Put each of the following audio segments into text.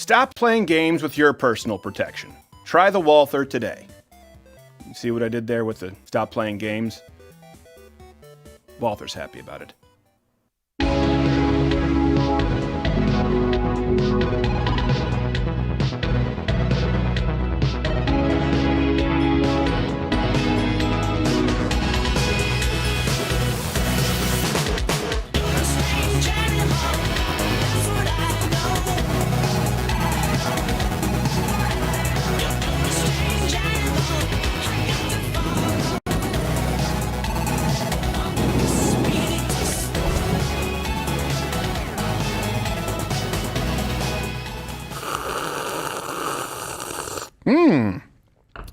Stop playing games with your personal protection. Try the Walther today. You see what I did there with the stop playing games? Walther's happy about it.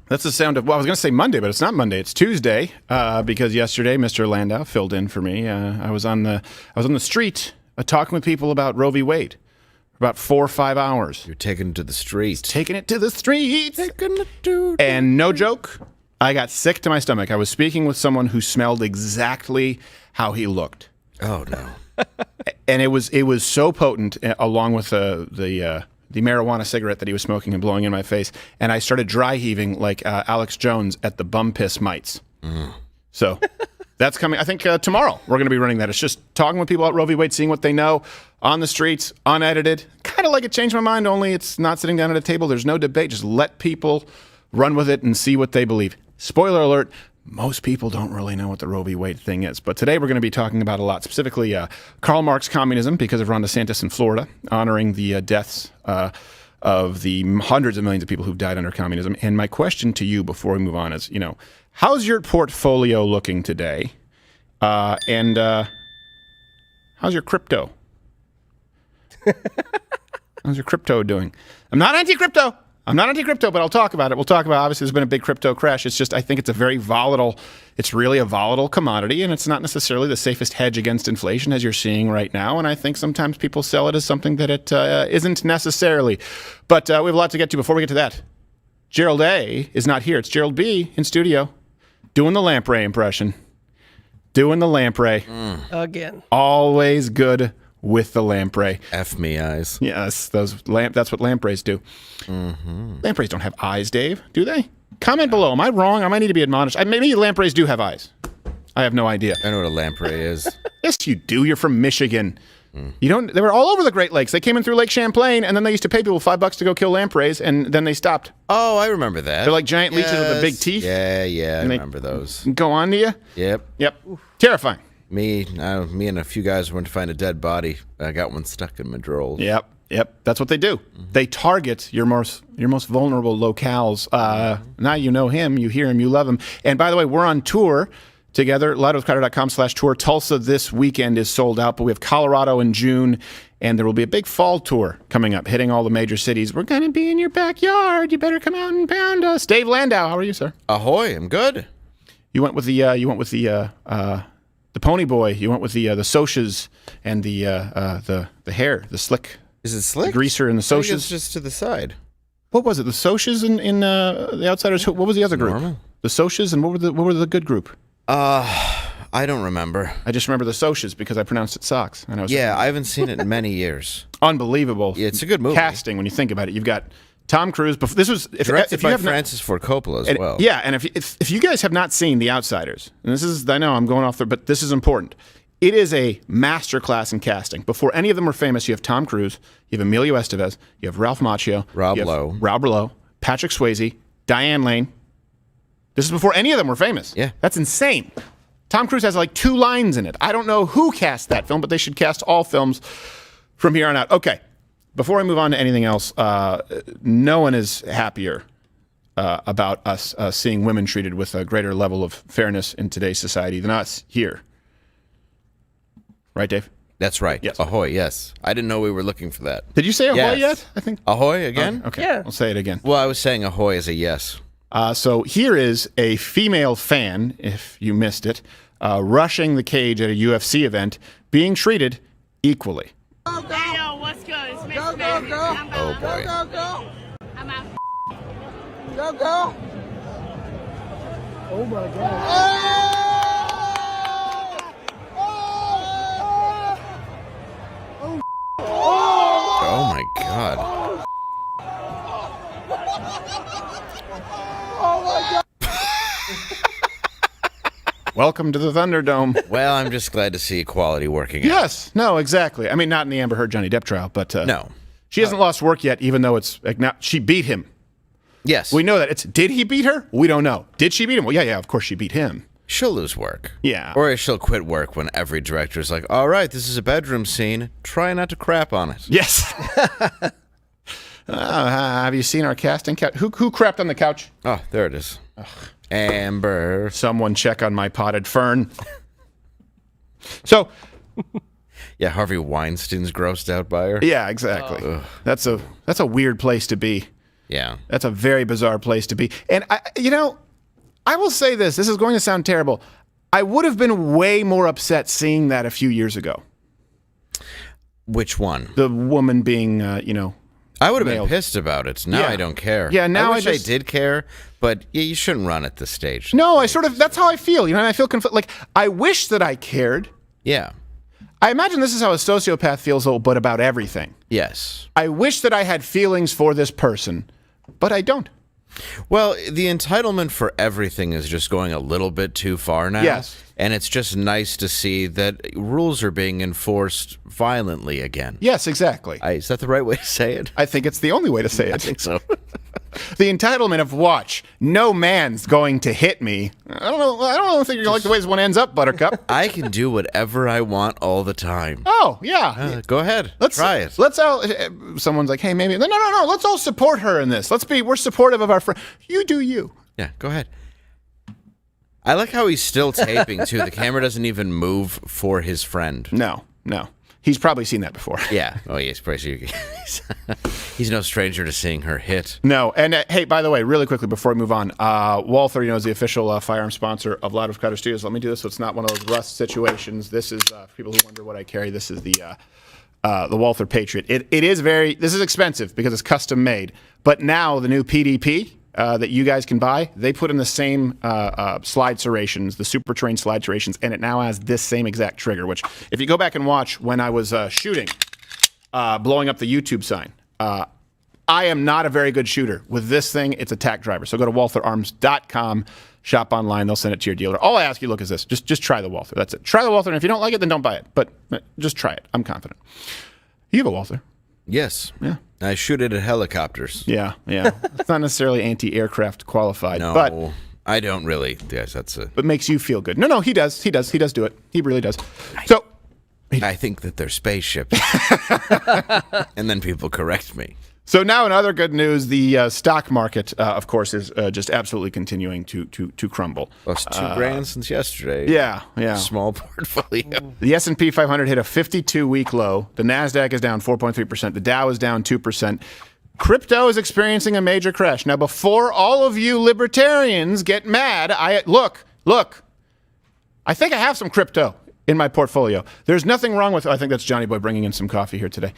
That's the sound of, well, I was going to say Monday, but it's not Monday. It's Tuesday, because yesterday Mr. Landau filled in for me. I was on the street talking with people about Roe v. Wade for about 4 or 5 hours. You're taking it to the streets. Taking it to the streets. Taking it to And no joke, I got sick to my stomach. I was speaking with someone who smelled exactly how he looked. Oh, no. And it was so potent, along with the marijuana cigarette that he was smoking and blowing in my face, and I started dry heaving like Alex Jones at the bum piss mites. So that's coming. I think tomorrow we're going to be running that. It's just talking with people about Roe v. Wade, seeing what they know on the streets, unedited. Kind of like It Changed My Mind, only it's not sitting down at a table. There's no debate. Just let people run with it and see what they believe. Spoiler alert, most people don't really know what the Roe v. Wade thing is. But today we're going to be talking about a lot, specifically Karl Marx Communism, because of Ron DeSantis in Florida, honoring the deaths of the hundreds of millions of people who've died under communism. And my question to you before we move on is, how's your portfolio looking today? And how's your crypto? How's your crypto doing? I'm not anti-crypto, but I'll talk about it. We'll talk about, obviously, there's been a big crypto crash. It's just, I think it's it's really a volatile commodity, and it's not necessarily the safest hedge against inflation, as you're seeing right now. And I think sometimes people sell it as something that it isn't necessarily. But we have a lot to get to. Before we get to that, Gerald A. is not here. It's Gerald B. in studio, doing the Lamprey impression. Doing the Lamprey. Again. Always good with the lamprey. F me eyes. Yes, that's what lampreys do. Lampreys don't have eyes, Dave, do they? Comment below. Am I wrong? I might need to be admonished. Maybe lampreys do have eyes. I have no idea. I know what a lamprey is. Yes, you do. You're from Michigan. You don't. They were all over the Great Lakes. They came in through Lake Champlain, and then they used to pay people $5 to go kill lampreys, and then they stopped. Oh, I remember that. They're like giant leeches with the big teeth. Yeah, I remember those. Go on to you? Yep. Terrifying. Me and a few guys went to find a dead body. I got one stuck in my drawers. Yep. That's what they do. They target your most vulnerable locales. Now you know him, you hear him, you love him. And by the way, we're on tour together. LouderWithCrowder.com/tour. Tulsa this weekend is sold out, but we have Colorado in June, and there will be a big fall tour coming up, hitting all the major cities. We're going to be in your backyard. You better come out and pound us. Dave Landau, how are you, sir? Ahoy! I'm good. You went with the pony boy. You went with the socias and the hair, the slick. Is it slick? The greaser and the socias. I think it's just to the side. What was it? The socias in the Outsiders? What was the other group? Normal. The socias, and what were the good group? I don't remember. I just remember the socias because I pronounced it socks. And I haven't seen it in many years. Unbelievable. Yeah, it's a good movie. Casting when you think about it. You've got Tom Cruise. This was directed by Francis Ford Coppola as well. Yeah, and if you guys have not seen The Outsiders, and this is, I know I'm going off there, but this is important. It is a masterclass in casting. Before any of them were famous, you have Tom Cruise, you have Emilio Estevez, you have Ralph Macchio, Rob Lowe, Patrick Swayze, Diane Lane. This is before any of them were famous. Yeah. That's insane. Tom Cruise has like 2 lines in it. I don't know who cast that film, but they should cast all films from here on out. Okay. Before I move on to anything else, no one is happier about us seeing women treated with a greater level of fairness in today's society than us here. Right, Dave? That's right. Yes. Ahoy, yes. I didn't know we were looking for that. Did you say ahoy yet? I think. Ahoy again? Okay. Yeah. I'll say it again. Well, I was saying ahoy as a yes. So here is a female fan, if you missed it, rushing the cage at a UFC event, being treated equally. Go, go. Hey, yo, what's good? It's Miss Go, go, Mary. go. Oh, boy. Go, go, I'm out. go. Go, go. Oh, my God. Oh, my God. Welcome to the Thunderdome. Well, I'm just glad to see equality working out. Yes. No, exactly. I mean, not in the Amber Heard Johnny Depp trial, but No. she hasn't lost work yet, even though it's like now she beat him. Yes. We know that. Did he beat her? We don't know. Did she beat him? Well, yeah, of course she beat him. She'll lose work. Yeah. Or she'll quit work when every director is like, all right, this is a bedroom scene. Try not to crap on it. Yes. Have you seen our casting couch? Who crapped on the couch? Oh, there it is. Amber. Someone check on my potted fern. So, Yeah, Harvey Weinstein's grossed out by her. yeah, exactly. That's a weird place to be. Yeah. That's a very bizarre place to be. And I will say this. This is going to sound terrible. I would have been way more upset seeing that a few years ago. Which one? The woman being, I would have been nailed. pissed about it. Now Yeah. I don't care. Yeah, now I wish I just- did care, but yeah, you shouldn't run at this stage. No, that's how I feel. And I feel like I wish that I cared. Yeah. I imagine this is how a sociopath feels, but about everything. Yes. I wish that I had feelings for this person, but I don't. Well, the entitlement for everything is just going a little bit too far now. Yes. And it's just nice to see that rules are being enforced violently again. Yes, exactly. Is that the right way to say it? I think it's the only way to say I it. think so. The entitlement of watch. No man's going to hit me. I don't know. I don't think you're gonna like the way this one ends up, Buttercup. I can do whatever I want all the time. Oh yeah. Go ahead. Try it. Let's all. Someone's like, hey, maybe. No. Let's all support her in this. We're supportive of our friend. You do you. Yeah, go ahead. I like how he's still taping, too. The camera doesn't even move for his friend. No. He's probably seen that before. Yeah. Oh, yes, pretty sure. He's no stranger to seeing her hit. No. And hey, by the way, really quickly before we move on, Walther, is the official firearm sponsor of Loud of Cutter Studios. Let me do this so it's not one of those rust situations. This is, for people who wonder what I carry, this is the Walther Patriot. It is this is expensive because it's custom made. But now the new PDP that you guys can buy, they put in the same slide serrations, the super trained slide serrations, and it now has this same exact trigger, which if you go back and watch when I was shooting, blowing up the YouTube sign, I am not a very good shooter. With this thing, it's a tack driver. So go to waltherarms.com, shop online, they'll send it to your dealer. All I ask you, look, is this. Just try the Walther. That's it. Try the Walther, and if you don't like it, then don't buy it. But just try it. I'm confident. You have a Walther. Yes. Yeah. I shoot it at helicopters. Yeah. It's not necessarily anti-aircraft qualified. No, But I don't really. Yes, that's it. but makes you feel good. No, he does. He does do it. He really does. So, I think that they're spaceships. And then people correct me. so now in other good news, the stock market, of course, is just absolutely continuing to crumble. Lost $2,000 since yesterday. Yeah. Small portfolio. The S&P 500 hit a 52-week low. The Nasdaq is down 4.3%. The Dow is down 2%. Crypto is experiencing a major crash. Now, before all of you libertarians get mad, look. I think I have some crypto in my portfolio. There's nothing wrong with. I think that's Johnny Boy bringing in some coffee here today.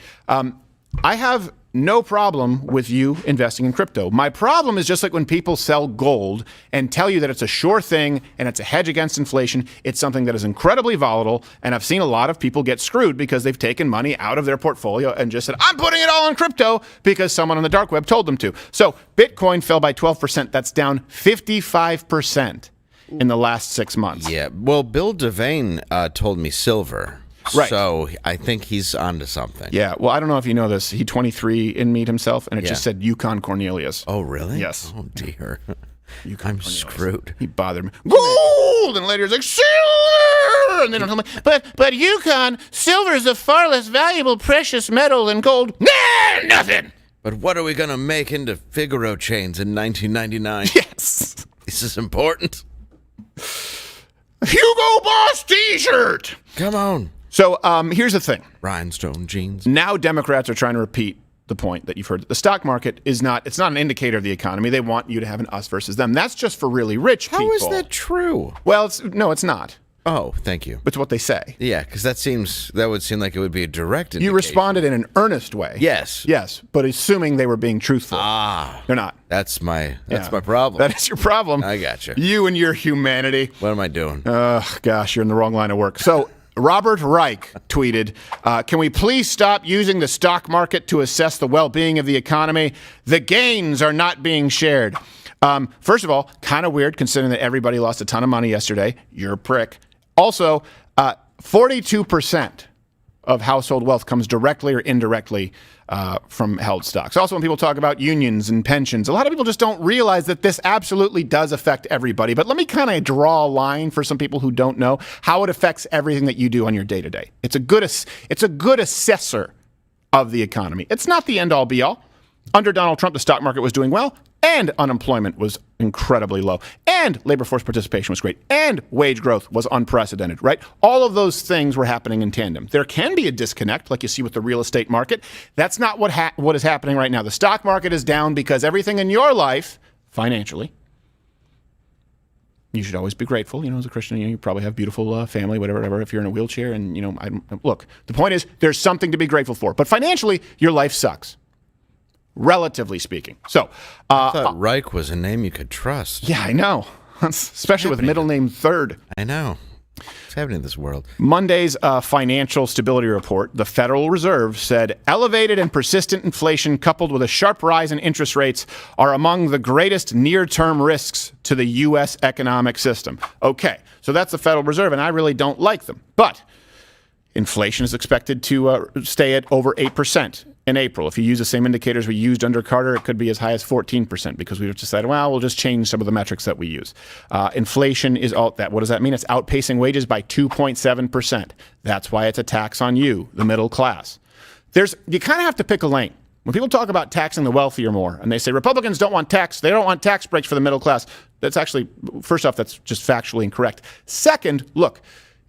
I have no problem with you investing in crypto. My problem is just like when people sell gold and tell you that it's a sure thing and it's a hedge against inflation. It's something that is incredibly volatile, and I've seen a lot of people get screwed because they've taken money out of their portfolio and just said, I'm putting it all in crypto because someone on the dark web told them to. So Bitcoin fell by 12%. That's down 55% in the last 6 months. Yeah. Well, Bill Devane told me silver. Right. So I think he's onto something. Yeah, well, I don't know if you know this. He 23 in meat himself, and it Yeah. just said Yukon Cornelius. Oh, really? Yes. Oh, dear. I'm Cornelius. screwed. He bothered me. Gold! And later he's like, silver! And then I'm like, but Yukon, silver is a far less valuable precious metal than gold. Nah, nothing! But what are we going to make into Figaro chains in 1999? Yes. This is important. Hugo Boss t-shirt! Come on. So here's the thing. Rhinestone jeans. Now Democrats are trying to repeat the point that you've heard. The stock market it's not an indicator of the economy. They want you to have an us versus them. That's just for really rich people. How is that true? Well, it's not. Oh, thank you. It's what they say. Yeah, because that would seem like it would be a direct indication. You responded in an earnest way. Yes. Yes, but assuming they were being truthful. Ah. They're not. That's my Yeah. problem. That is your problem. I gotcha. You and your humanity. What am I doing? Gosh, you're in the wrong line of work. So Robert Reich tweeted, can we please stop using the stock market to assess the well-being of the economy? The gains are not being shared. First of all, kind of weird considering that everybody lost a ton of money yesterday. You're a prick. Also, 42% of household wealth comes directly or indirectly from held stocks. Also, when people talk about unions and pensions, a lot of people just don't realize that this absolutely does affect everybody. But let me kind of draw a line for some people who don't know how it affects everything that you do on your day-to-day. It's a good assessor of the economy. It's not the end-all, be-all. Under Donald Trump, the stock market was doing well, and unemployment was incredibly low, and labor force participation was great, and wage growth was unprecedented, right? All of those things were happening in tandem. There can be a disconnect, like you see with the real estate market. That's not what is happening right now. The stock market is down because everything in your life, financially, you should always be grateful. As a Christian, you probably have beautiful family, whatever, if you're in a wheelchair. And, look, the point is there's something to be grateful for. But financially, your life sucks. Relatively speaking. So, I thought Reich was a name you could trust. Yeah, I know. Especially with middle name Third. I know. What's happening in this world? Monday's financial stability report, the Federal Reserve said elevated and persistent inflation coupled with a sharp rise in interest rates are among the greatest near-term risks to the U.S. economic system. Okay, so that's the Federal Reserve, and I really don't like them. But inflation is expected to stay at over 8% in April. If you use the same indicators we used under Carter, it could be as high as 14% because we've decided, well, we'll just change some of the metrics that we use. Inflation is all that. What does that mean? It's outpacing wages by 2.7%. That's why it's a tax on you, the middle class. You kind of have to pick a lane. When people talk about taxing the wealthier more, and they say Republicans don't want tax, they don't want tax breaks for the middle class. That's actually, first off, that's just factually incorrect. Second, look,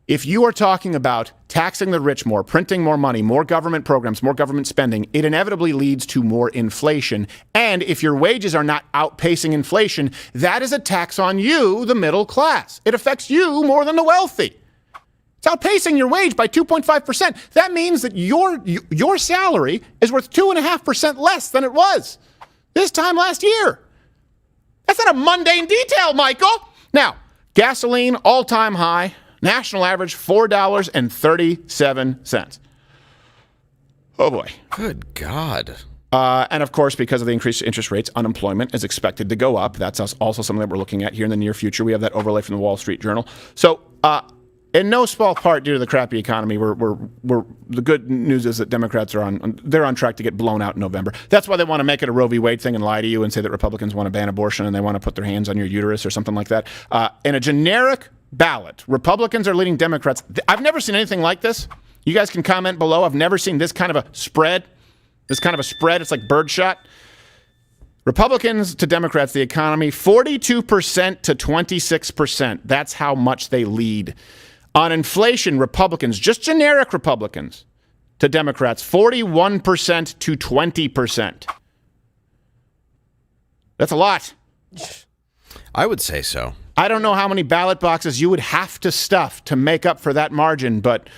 if you are talking about taxing the rich more, printing more money, more government programs, more government spending, it inevitably leads to more inflation. And if your wages are not outpacing inflation, that is a tax on you, the middle class. It affects you more than the wealthy. It's outpacing your wage by 2.5%. That means that your salary is worth 2.5% less than it was this time last year. That's not a mundane detail, Michael. Now, gasoline, all-time high. National average, $4.37. Oh, boy. Good God. And, of course, because of the increased interest rates, unemployment is expected to go up. That's also something that we're looking at here in the near future. We have that overlay from the Wall Street Journal. So, in no small part due to the crappy economy, the good news is that Democrats are on track to get blown out in November. That's why they want to make it a Roe v. Wade thing and lie to you and say that Republicans want to ban abortion and they want to put their hands on your uterus or something like that. In a generic ballot, Republicans are leading Democrats. I've never seen anything like this. You guys can comment below. I've never seen this kind of a spread. It's like birdshot. Republicans to Democrats, the economy, 42% to 26%. That's how much they lead. On inflation, Republicans, just generic Republicans, to Democrats, 41% to 20%. That's a lot. I would say so. I don't know how many ballot boxes you would have to stuff to make up for that margin, but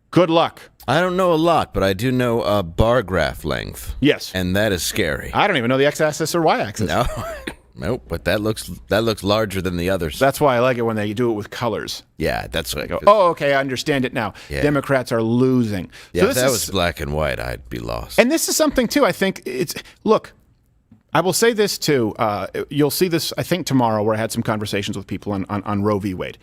good luck. I don't know a lot, but I do know bar graph length. Yes. And that is scary. I don't even know the x-axis or y-axis. No. Nope, but that looks larger than the others. That's why I like it when they do it with colors. Yeah, that's what I go, oh, okay, I understand it now. Yeah. Democrats are losing. Yeah, so if that was black and white, I'd be lost. And this is something, too, I think look, I will say this, too. You'll see this, I think, tomorrow, where I had some conversations with people on Roe v. Wade.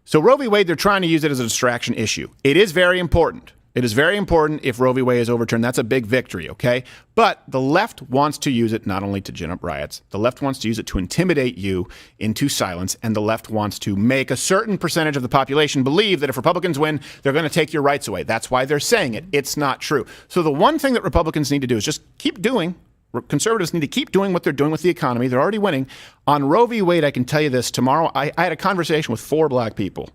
So Roe v. Wade, they're trying to use it as a distraction issue. It is very important. It is very important if Roe v. Wade is overturned. That's a big victory, okay? But the left wants to use it not only to gin up riots. The left wants to use it to intimidate you into silence, and the left wants to make a certain percentage of the population believe that if Republicans win, they're going to take your rights away. That's why they're saying it. It's not true. So the one thing that Republicans need to do is just keep doing. Conservatives need to keep doing what they're doing with the economy. They're already winning. On Roe v. Wade, I can tell you this. Tomorrow, I had a conversation with 4 black people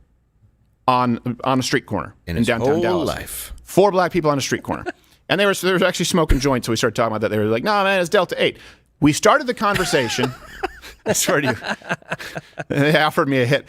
on a street corner in downtown Dallas. Life. 4 black people on a street corner. And they were actually smoking joints, so we started talking about that. They were like, no, man, it's Delta 8. We started the conversation. I swear to you. They offered me a hit.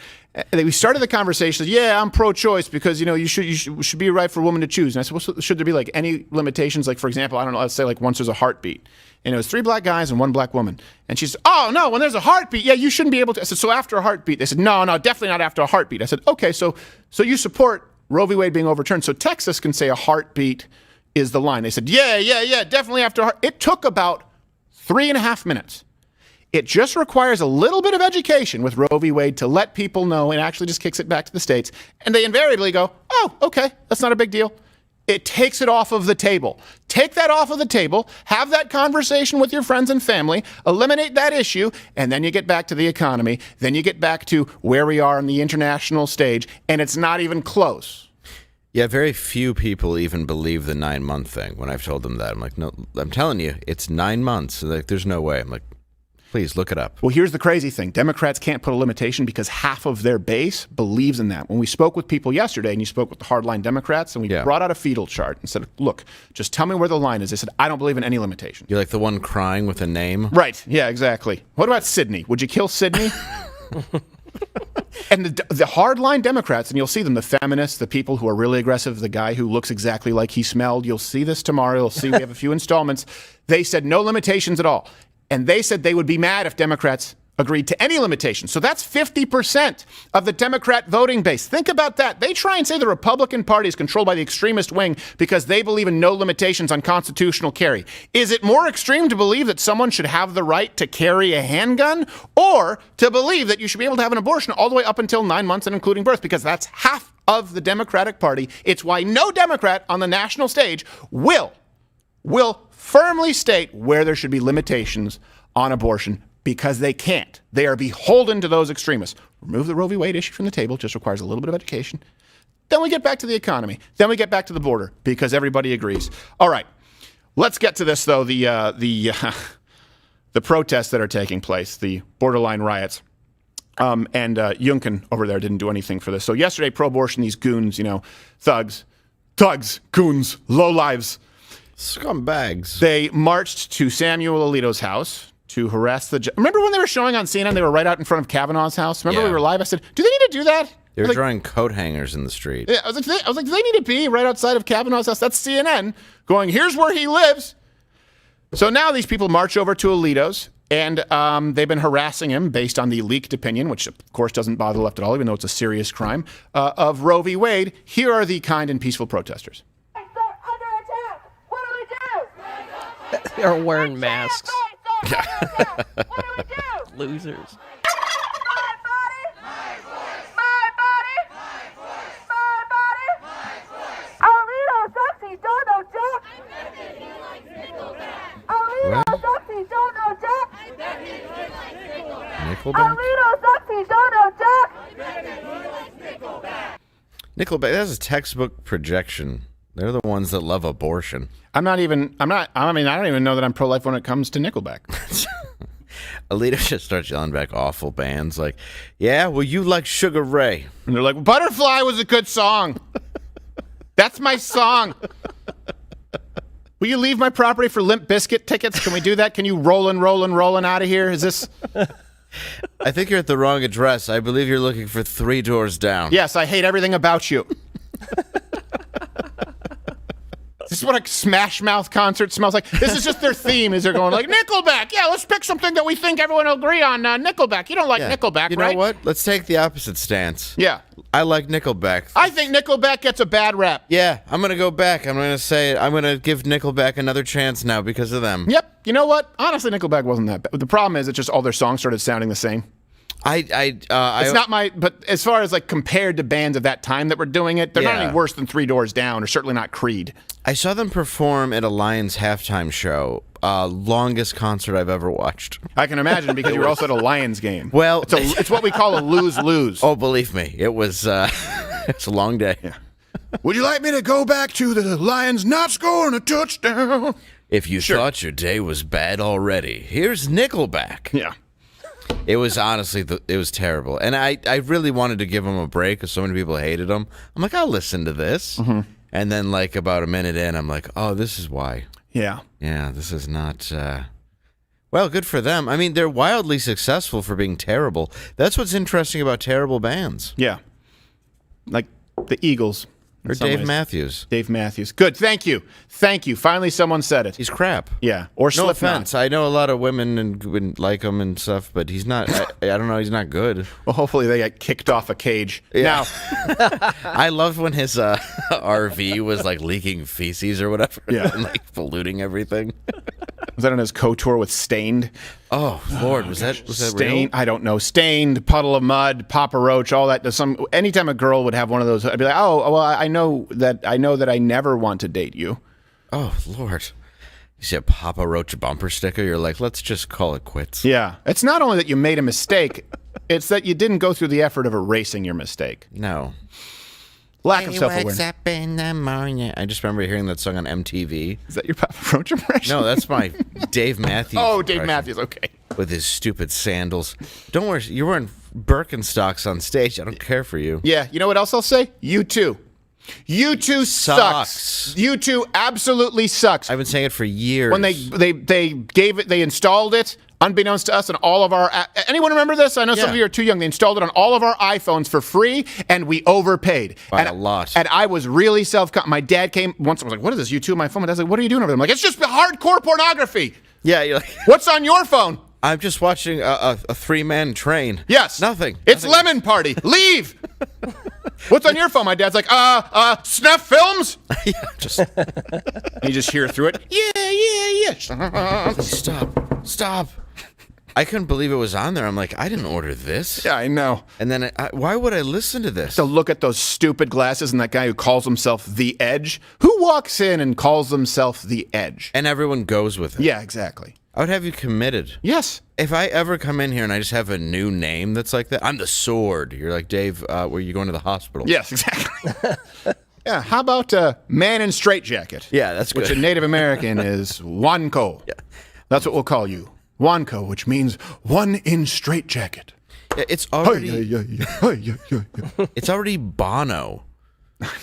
We started the conversation. Yeah, I'm pro-choice because, you should be right for a woman to choose. And I said, well, should there be like any limitations? Like, for example, I don't know, let's say like once there's a heartbeat. And it was 3 black guys and 1 black woman. And she said, oh, no, when there's a heartbeat, yeah, you shouldn't be able to. I said, so after a heartbeat? They said, no, definitely not after a heartbeat. I said, okay, so you support Roe v. Wade being overturned. So Texas can say a heartbeat is the line. They said, yeah, definitely after a heartbeat. It took about 3.5 minutes. It just requires a little bit of education with Roe v. Wade to let people know, and actually just kicks it back to the states. And they invariably go, oh, okay, that's not a big deal. It takes it off of the table. Take that off of the table, have that conversation with your friends and family, eliminate that issue, and then you get back to the economy. Then you get back to where we are on the international stage, and it's not even close. Yeah, very few people even believe the 9-month thing. When I've told them that, I'm like, no, I'm telling you, it's 9 months. Like, there's no way. I'm like, please look it up. Well, here's the crazy thing. Democrats can't put a limitation because half of their base believes in that. When we spoke with people yesterday, and you spoke with the hardline Democrats, and we brought out a fetal chart and said, look, just tell me where the line is. They said, I don't believe in any limitation. You're like the one crying with a name? Right. Yeah, exactly. What about Sydney? Would you kill Sydney? And the hardline Democrats, and you'll see them, the feminists, the people who are really aggressive, the guy who looks exactly like he smelled, you'll see this tomorrow. You'll see we have a few installments. They said no limitations at all. And they said they would be mad if Democrats agreed to any limitations. So that's 50% of the Democrat voting base. Think about that. They try and say the Republican Party is controlled by the extremist wing because they believe in no limitations on constitutional carry. Is it more extreme to believe that someone should have the right to carry a handgun, or to believe that you should be able to have an abortion all the way up until 9 months and including birth? Because that's half of the Democratic Party. It's why no Democrat on the national stage will firmly state where there should be limitations on abortion, because they can't. They are beholden to those extremists. Remove the Roe v. Wade issue from the table. Just requires a little bit of education. Then we get back to the economy. Then we get back to the border, because everybody agrees. All right. Let's get to this, though, the protests that are taking place, the borderline riots. And Youngkin over there didn't do anything for this. So yesterday, pro-abortion, these goons, thugs, goons, lowlives, scumbags. They marched to Samuel Alito's house to harass the judge. Remember when they were showing on CNN, they were right out in front of Kavanaugh's house? Remember we were live? I said, do they need to do that? They were drawing coat hangers in the street. Yeah, I was like, do they need to be right outside of Kavanaugh's house? That's CNN going, here's where he lives. So now these people march over to Alito's, and they've been harassing him based on the leaked opinion, which of course doesn't bother the left at all, even though it's a serious crime, of Roe v. Wade. Here are the kind and peaceful protesters. They're wearing masks. What do we do? Losers. My body. My voice. My body. My voice. My body. My voice. Alito sexy, don't know Jack. Alito sexy, don't know Jack. Nickelback? Alito sexy, don't know Jack. Nickelback, that's a textbook projection. They're the ones that love abortion. I don't even know that I'm pro-life when it comes to Nickelback. Alito just starts yelling back awful bands like, yeah, well, you like Sugar Ray. And they're like, Butterfly was a good song. That's my song. Will you leave my property for Limp Bizkit tickets? Can we do that? Can you rolling out of here? Is this... I think you're at the wrong address. I believe you're looking for 3 doors down. Yes, I hate everything about you. This is what a Smash Mouth concert smells like. This is just their theme, is they're going like, Nickelback. Yeah, let's pick something that we think everyone will agree on. Nickelback. You don't like Nickelback, right? You know what? Let's take the opposite stance. Yeah. I like Nickelback. I think Nickelback gets a bad rap. Yeah, I'm going to go back. I'm going to say I'm going to give Nickelback another chance now because of them. Yep. You know what? Honestly, Nickelback wasn't that bad. The problem is it's just all their songs started sounding the same. It's not but as far as like compared to bands of that time that were doing it, they're not any worse than 3 Doors Down, or certainly not Creed. I saw them perform at a Lions halftime show. Longest concert I've ever watched. I can imagine, because you were also at a Lions game. Well, it's what we call a lose-lose. Oh, believe me, it was it's a long day. Yeah. Would you like me to go back to the Lions not scoring a touchdown? If you thought your day was bad already, here's Nickelback. Yeah. It was honestly, it was terrible. And I really wanted to give him a break because so many people hated him. I'm like, I'll listen to this. Mm-hmm. And then like about a minute in, I'm like, oh, this is why. Yeah. Yeah, this is not... Well, good for them. I mean, they're wildly successful for being terrible. That's what's interesting about terrible bands. Yeah. Like the Eagles. Or Dave Matthews. Dave Matthews. Good. Thank you. Thank you. Finally, someone said it. He's crap. Yeah. Or no offense. I know a lot of women and like him and stuff, but he's not. I don't know. He's not good. Well, hopefully they get kicked off a cage. Yeah. Now, I loved when his RV was like leaking feces or whatever. Yeah. And like polluting everything. Was that on his co-tour with Stained? Oh Lord, was that real? Stained? I don't know. Stained, Puddle of Mud, Papa Roach, all that. Anytime a girl would have one of those, I'd be like, oh, well, I know that I never want to date you. Oh Lord. You see a Papa Roach bumper sticker, you're like, let's just call it quits. Yeah. It's not only that you made a mistake, it's that you didn't go through the effort of erasing your mistake. No. Lack of self-awareness. What's up in the morning? I just remember hearing that song on MTV. Is that your Papa Roach impression? No, that's my Dave Matthews. Oh, Dave impression. Matthews, okay. With his stupid sandals. Don't worry, you're wearing Birkenstocks on stage. I don't care for you. Yeah, you know what else I'll say? You too. You two sucks. You two absolutely sucks. I've been saying it for years. When they installed it, unbeknownst to us, on all of our. Anyone remember this? I know some of you are too young. They installed it on all of our iPhones for free, and we overpaid by a lot. And I was really my dad came once. I was like, "What is this? You two on my phone?" My dad's like, "What are you doing over there?" I'm like, "It's just hardcore pornography." Yeah, you're like, "What's on your phone?" I'm just watching a 3-man train. Yes. Nothing. It's Lemon Party. Leave. What's on your phone? My dad's like, snuff films? Yeah, just. You just hear through it. Yeah. Stop. I couldn't believe it was on there. I'm like, I didn't order this. Yeah, I know. And then, why would I listen to this? To look at those stupid glasses and that guy who calls himself The Edge. Who walks in and calls himself The Edge? And everyone goes with it. Yeah, exactly. I would have you committed. Yes. If I ever come in here and I just have a new name that's like that, I'm the Sword. You're like, Dave, were you going to the hospital? Yes, exactly. Yeah, how about Man in Straitjacket? Yeah, that's good. Which in Native American is Wanko. Yeah. That's what we'll call you. Wanko, which means one in straitjacket. Yeah, it's already... It's already Bono.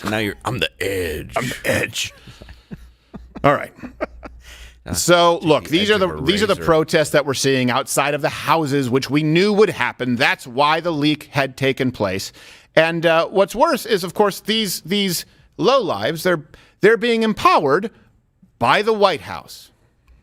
Now I'm the Edge. I'm the Edge. All right. So look, these are the protests that we're seeing outside of the houses, which we knew would happen. That's why the leak had taken place. And what's worse is, of course, these lowlives, they're being empowered by the White House.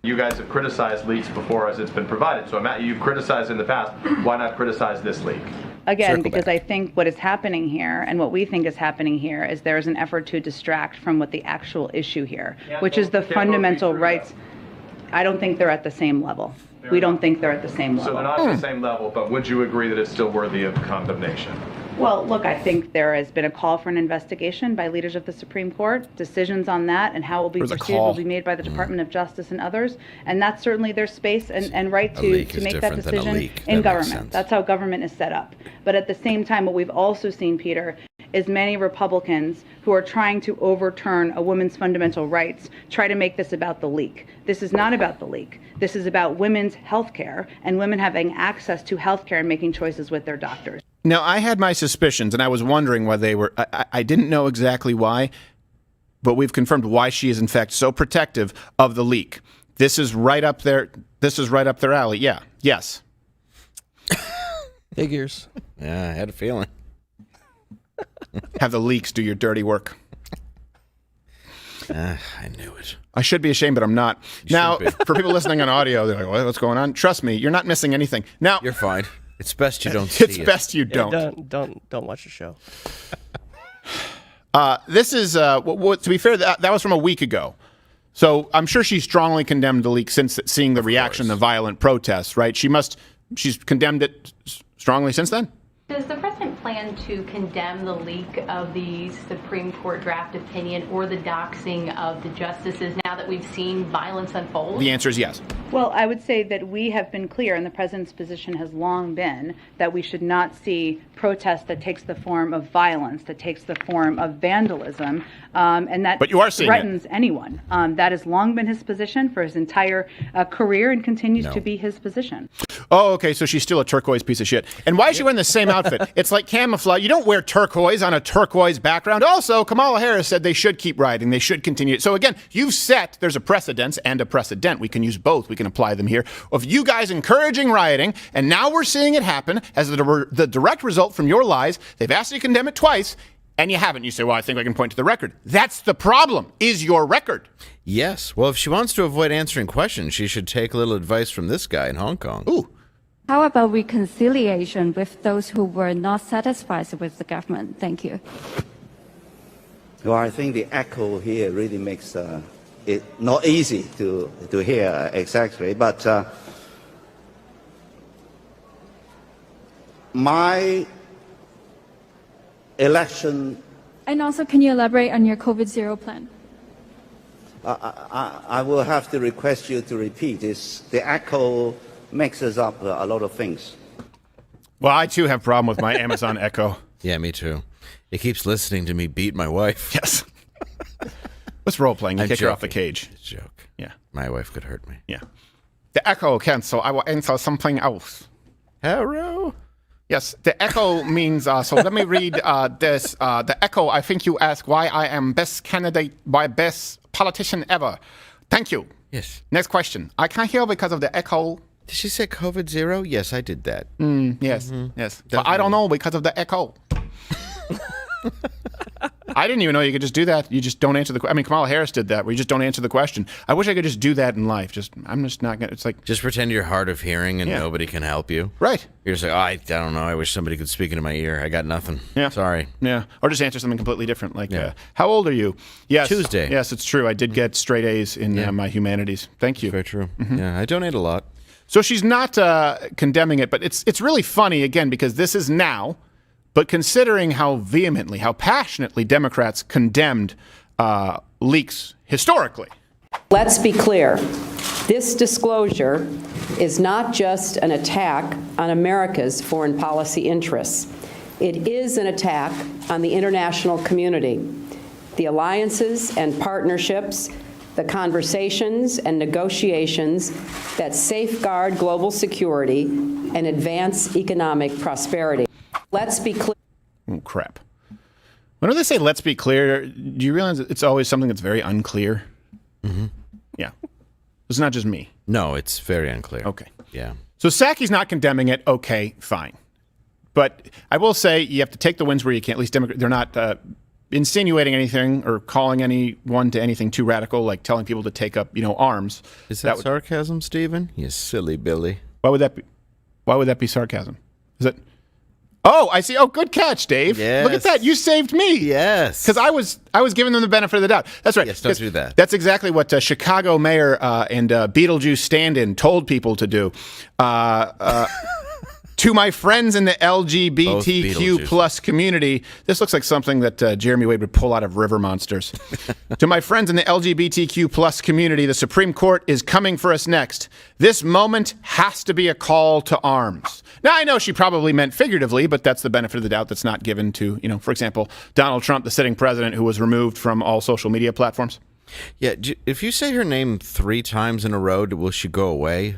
You guys have criticized leaks before as it's been provided. So Matt, you've criticized in the past. Why not criticize this leak? Again, because I think what is happening here and what we think is happening here is there is an effort to distract from what the actual issue here, which is the fundamental rights. I don't think they're at the same level. We don't think they're at the same level. So they're not at the same level, but would you agree that it's still worthy of condemnation? Well, look, I think there has been a call for an investigation by leaders of the Supreme Court. Decisions on that and how it will be pursued will be made by the Department of Justice and others. And that's certainly their space and right to make that decision in government. That's how government is set up. But at the same time, what we've also seen, Peter, is many Republicans who are trying to overturn a woman's fundamental rights try to make this about the leak. This is not about the leak. This is about women's health care and women having access to health care and making choices with their doctors. Now, I had my suspicions, and I was wondering why they were. I didn't know exactly why, but we've confirmed why she is, in fact, so protective of the leak. This is right up there. This is right up their alley. Yeah. Yes. Figures. Yeah, I had a feeling. Have the leaks do your dirty work. I knew it. I should be ashamed, but I'm not. Now, for people listening on audio, they're like, what's going on? Trust me, you're not missing anything. Now, you're fine. It's best you don't see it. It's best you don't. Yeah, don't watch the show. This is, to be fair, that was from a week ago. So I'm sure she strongly condemned the leak since seeing the reaction, the violent protests, right? She's condemned it strongly since then? Does the president plan to condemn the leak of the Supreme Court draft opinion or the doxing of the justices now that we've seen violence unfold? The answer is yes. Well, I would say that we have been clear, and the president's position has long been that we should not see protest that takes the form of violence, that takes the form of vandalism, and that but you are seeing threatens anyone. That has long been his position for his entire career and continues to be his position. Oh, okay, so she's still a turquoise piece of shit. And why is she wearing the same outfit? It's like camouflage. You don't wear turquoise on a turquoise background. Also, Kamala Harris said they should keep rioting. They should continue. So again, you've set, there's a precedence and a precedent. We can use both. We can apply them here. Of you guys encouraging rioting, and now we're seeing it happen as the direct result from your lies. They've asked you to condemn it twice, and you haven't. You say, well, I think I can point to the record. That's the problem, is your record. Yes. Well, if she wants to avoid answering questions, she should take a little advice from this guy in Hong Kong. Ooh. How about reconciliation with those who were not satisfied with the government? Thank you. Well, I think the echo here really makes not easy to hear exactly, but my election. And also, can you elaborate on your COVID-0 plan? I will have to request you to repeat. The echo mixes up a lot of things. Well, I too have a problem with my Amazon Echo. Yeah, me too. It keeps listening to me beat my wife. Yes. What's role playing? You kick her off the cage. It's a joke. Yeah. My wife could hurt me. Yeah. The echo cancel. I will answer something else. Hello. Yes, the echo means, so let me read this. The echo, I think you ask why I am best candidate, why best politician ever. Thank you. Yes. Next question. I can't hear because of the echo. Did she say COVID-0? Yes, I did that. Yes, yes. But I don't know because of the echo. I didn't even know you could just do that. You just don't answer the question. I mean, Kamala Harris did that, where you just don't answer the question. I wish I could just do that in life. I'm just not going to. It's like. Just pretend you're hard of hearing and nobody can help you. Right. You're just like, oh, I don't know. I wish somebody could speak into my ear. I got nothing. Yeah. Sorry. Yeah. Or just answer something completely different. Like, how old are you? Yes. Tuesday. Yes, it's true. I did get straight A's in my humanities. Thank you. Very true. Yeah, I donate a lot. So she's not condemning it, but it's really funny, again, because this is now. But considering how vehemently, how passionately Democrats condemned leaks historically. Let's be clear. This disclosure is not just an attack on America's foreign policy interests. It is an attack on the international community, the alliances and partnerships, the conversations and negotiations that safeguard global security and advance economic prosperity. Let's be clear. Oh, crap. Whenever they say let's be clear, do you realize it's always something that's very unclear? Mm-hmm. Yeah. It's not just me. No, it's very unclear. Okay. Yeah. So Psaki's not condemning it. Okay, fine. But I will say you have to take the wins where you can. At least they're not insinuating anything or calling anyone to anything too radical, like telling people to take up, arms. Is that sarcasm, Stephen? You silly Billy. Why would that be? Why would that be sarcasm? Is it? Oh, I see. Oh, good catch, Dave. Yes. Look at that. You saved me. Yes. Because I was giving them the benefit of the doubt. That's right. Yes, don't do that. That's exactly what Chicago mayor and Beetlejuice stand-in told people to do. To my friends in the LGBTQ plus community, this looks like something that Jeremy Wade would pull out of River Monsters. To my friends in the LGBTQ plus community, the Supreme Court is coming for us next. This moment has to be a call to arms. Now, I know she probably meant figuratively, but that's the benefit of the doubt that's not given to, for example, Donald Trump, the sitting president, who was removed from all social media platforms. Yeah, if you say her name 3 times in a row, will she go away?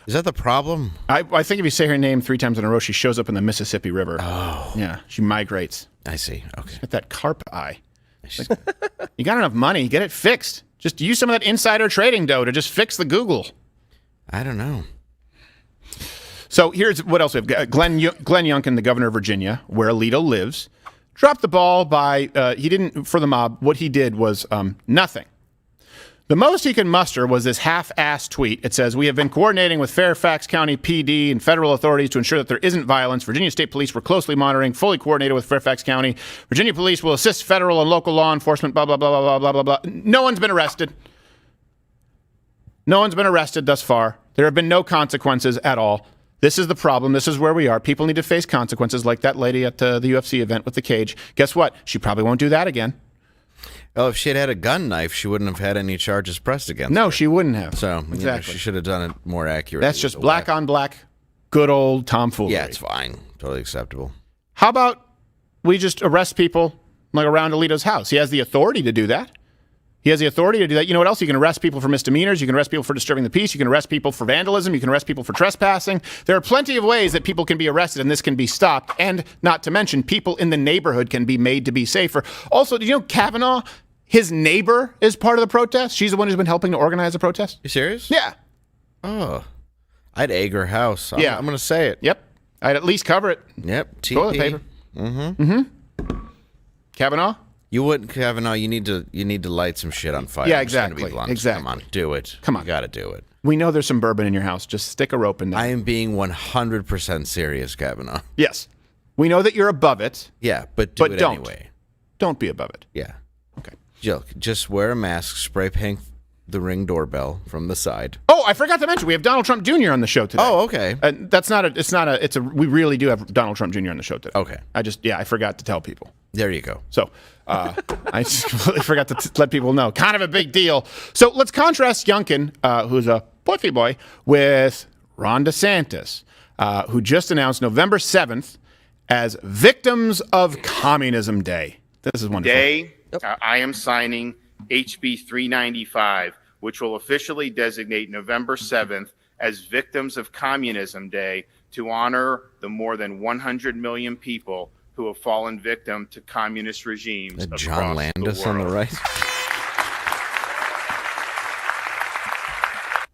Is that the problem? I think if you say her name 3 times in a row, she shows up in the Mississippi River. Oh. Yeah, she migrates. I see. Okay. She's got that carp eye. Like, you got enough money, get it fixed. Just use some of that insider trading dough to just fix the Google. I don't know. So here's what else we have. Glenn Youngkin, the governor of Virginia, where Alito lives, dropped the ball by, he didn't, for the mob, what he did was nothing. The most he can muster was this half-assed tweet. It says, we have been coordinating with Fairfax County PD and federal authorities to ensure that there isn't violence. Virginia State Police were closely monitoring, fully coordinated with Fairfax County. Virginia Police will assist federal and local law enforcement, blah, blah, blah, blah, blah, blah, blah, blah. No one's been arrested. No one's been arrested thus far. There have been no consequences at all. This is the problem. This is where we are. People need to face consequences like that lady at the UFC event with the cage. Guess what? She probably won't do that again. Oh, if she had a gun knife, she wouldn't have had any charges pressed against her. No, she wouldn't have. So, exactly. She should have done it more accurately. That's just black on black, good old tomfoolery. Yeah, it's fine. Totally acceptable. How about we just arrest people like around Alito's house? He has the authority to do that. He has the authority to do that. You know what else? You can arrest people for misdemeanors. You can arrest people for disturbing the peace. You can arrest people for vandalism. You can arrest people for trespassing. There are plenty of ways that people can be arrested and this can be stopped. And not to mention, people in the neighborhood can be made to be safer. Also, did you know Kavanaugh, his neighbor, is part of the protest? She's the one who's been helping to organize the protest. You serious? Yeah. Oh. I'd egg her house. I'm going to say it. Yep. I'd at least cover it. Yep. Toilet paper. Mm-hmm. Mm-hmm. Kavanaugh? You wouldn't, Kavanaugh. You need to light some shit on fire. Yeah, exactly. Exactly. Come on, do it. Come on. You got to do it. We know there's some bourbon in your house. Just stick a rope in there. I am being 100% serious, Kavanaugh. Yes. We know that you're above it. Yeah, but do it don't. anyway. Don't be above it. Yeah. Okay. Jill, just wear a mask, spray paint the Ring doorbell from the side. Oh, I forgot to mention we have Donald Trump Jr. on the show today. Oh, okay. We really do have Donald Trump Jr. on the show today. Okay. I forgot to tell people. There you go. So I just completely forgot to let people know. Kind of a big deal. So let's contrast Youngkin, who's a puffy boy, with Ron DeSantis, who just announced November 7th as Victims of Communism Day. This is wonderful. Today, I am signing HB 395, which will officially designate November 7th as Victims of Communism Day to honor the more than 100 million people who have fallen victim to communist regimes across John Landis on the right.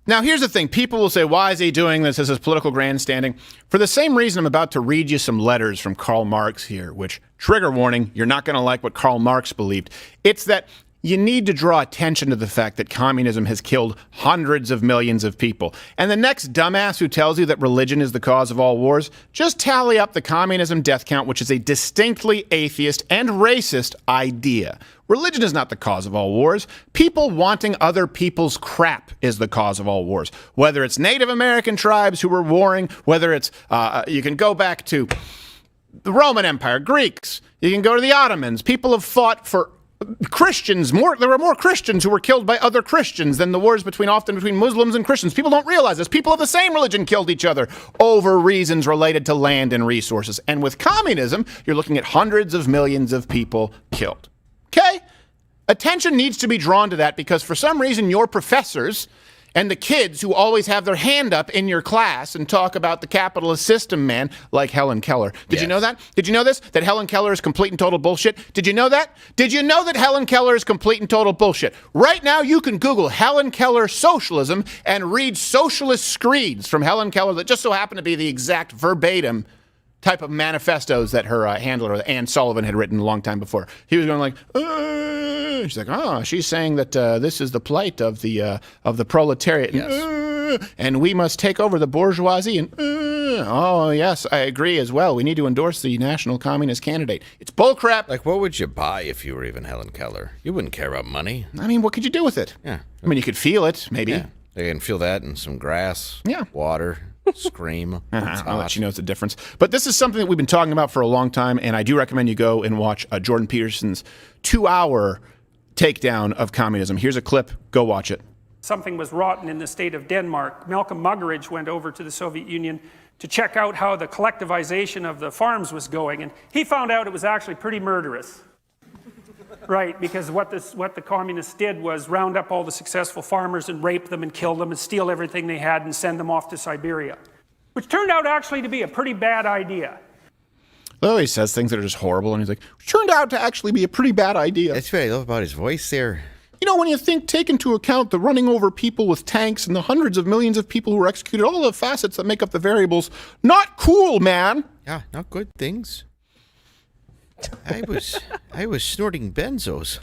Now, here's the thing. People will say, why is he doing this as his political grandstanding? For the same reason I'm about to read you some letters from Karl Marx here, which, trigger warning, you're not going to like what Karl Marx believed. It's that you need to draw attention to the fact that communism has killed hundreds of millions of people. And the next dumbass who tells you that religion is the cause of all wars, just tally up the communism death count, which is a distinctly atheist and racist idea. Religion is not the cause of all wars. People wanting other people's crap is the cause of all wars. Whether it's Native American tribes who were warring, whether it's, you can go back to the Roman Empire, Greeks, you can go to the Ottomans. People have fought for Christians. There were more Christians who were killed by other Christians than the wars often between Muslims and Christians. People don't realize this. People of the same religion killed each other over reasons related to land and resources. And with communism, you're looking at hundreds of millions of people killed. Okay? Attention needs to be drawn to that because for some reason your professors and the kids who always have their hand up in your class and talk about the capitalist system, man, like Helen Keller. Did you know that? Did you know this? That Helen Keller is complete and total bullshit? Did you know that? Did you know that Helen Keller is complete and total bullshit? Right now you can Google Helen Keller socialism and read socialist screeds from Helen Keller that just so happen to be the exact verbatim type of manifestos that her handler, Ann Sullivan, had written a long time before. He was going like, she's like, oh, she's saying that this is the plight of the proletariat. Yes. And we must take over the bourgeoisie. And oh, yes, I agree as well. We need to endorse the national communist candidate. It's bullcrap. Like, what would you buy if you were even Helen Keller? You wouldn't care about money. I mean, what could you do with it? Yeah. I mean, you could feel it, maybe. Yeah. You can feel that in some grass, water. Scream. I'll let you know it's a difference. But this is something that we've been talking about for a long time, and I do recommend you go and watch Jordan Peterson's 2-hour takedown of communism. Here's a clip. Go watch it. Something was rotten in the state of Denmark. Malcolm Muggeridge went over to the Soviet Union to check out how the collectivization of the farms was going, and he found out it was actually pretty murderous. Right, because what the communists did was round up all the successful farmers and rape them and kill them and steal everything they had and send them off to Siberia, which turned out actually to be a pretty bad idea. Well, he says things that are just horrible, and he's like, turned out to actually be a pretty bad idea. That's what I love about his voice there. You know, when you take into account the running over people with tanks and the hundreds of millions of people who were executed, all the facets that make up the variables, not cool, man. Yeah, not good things. I was snorting benzos.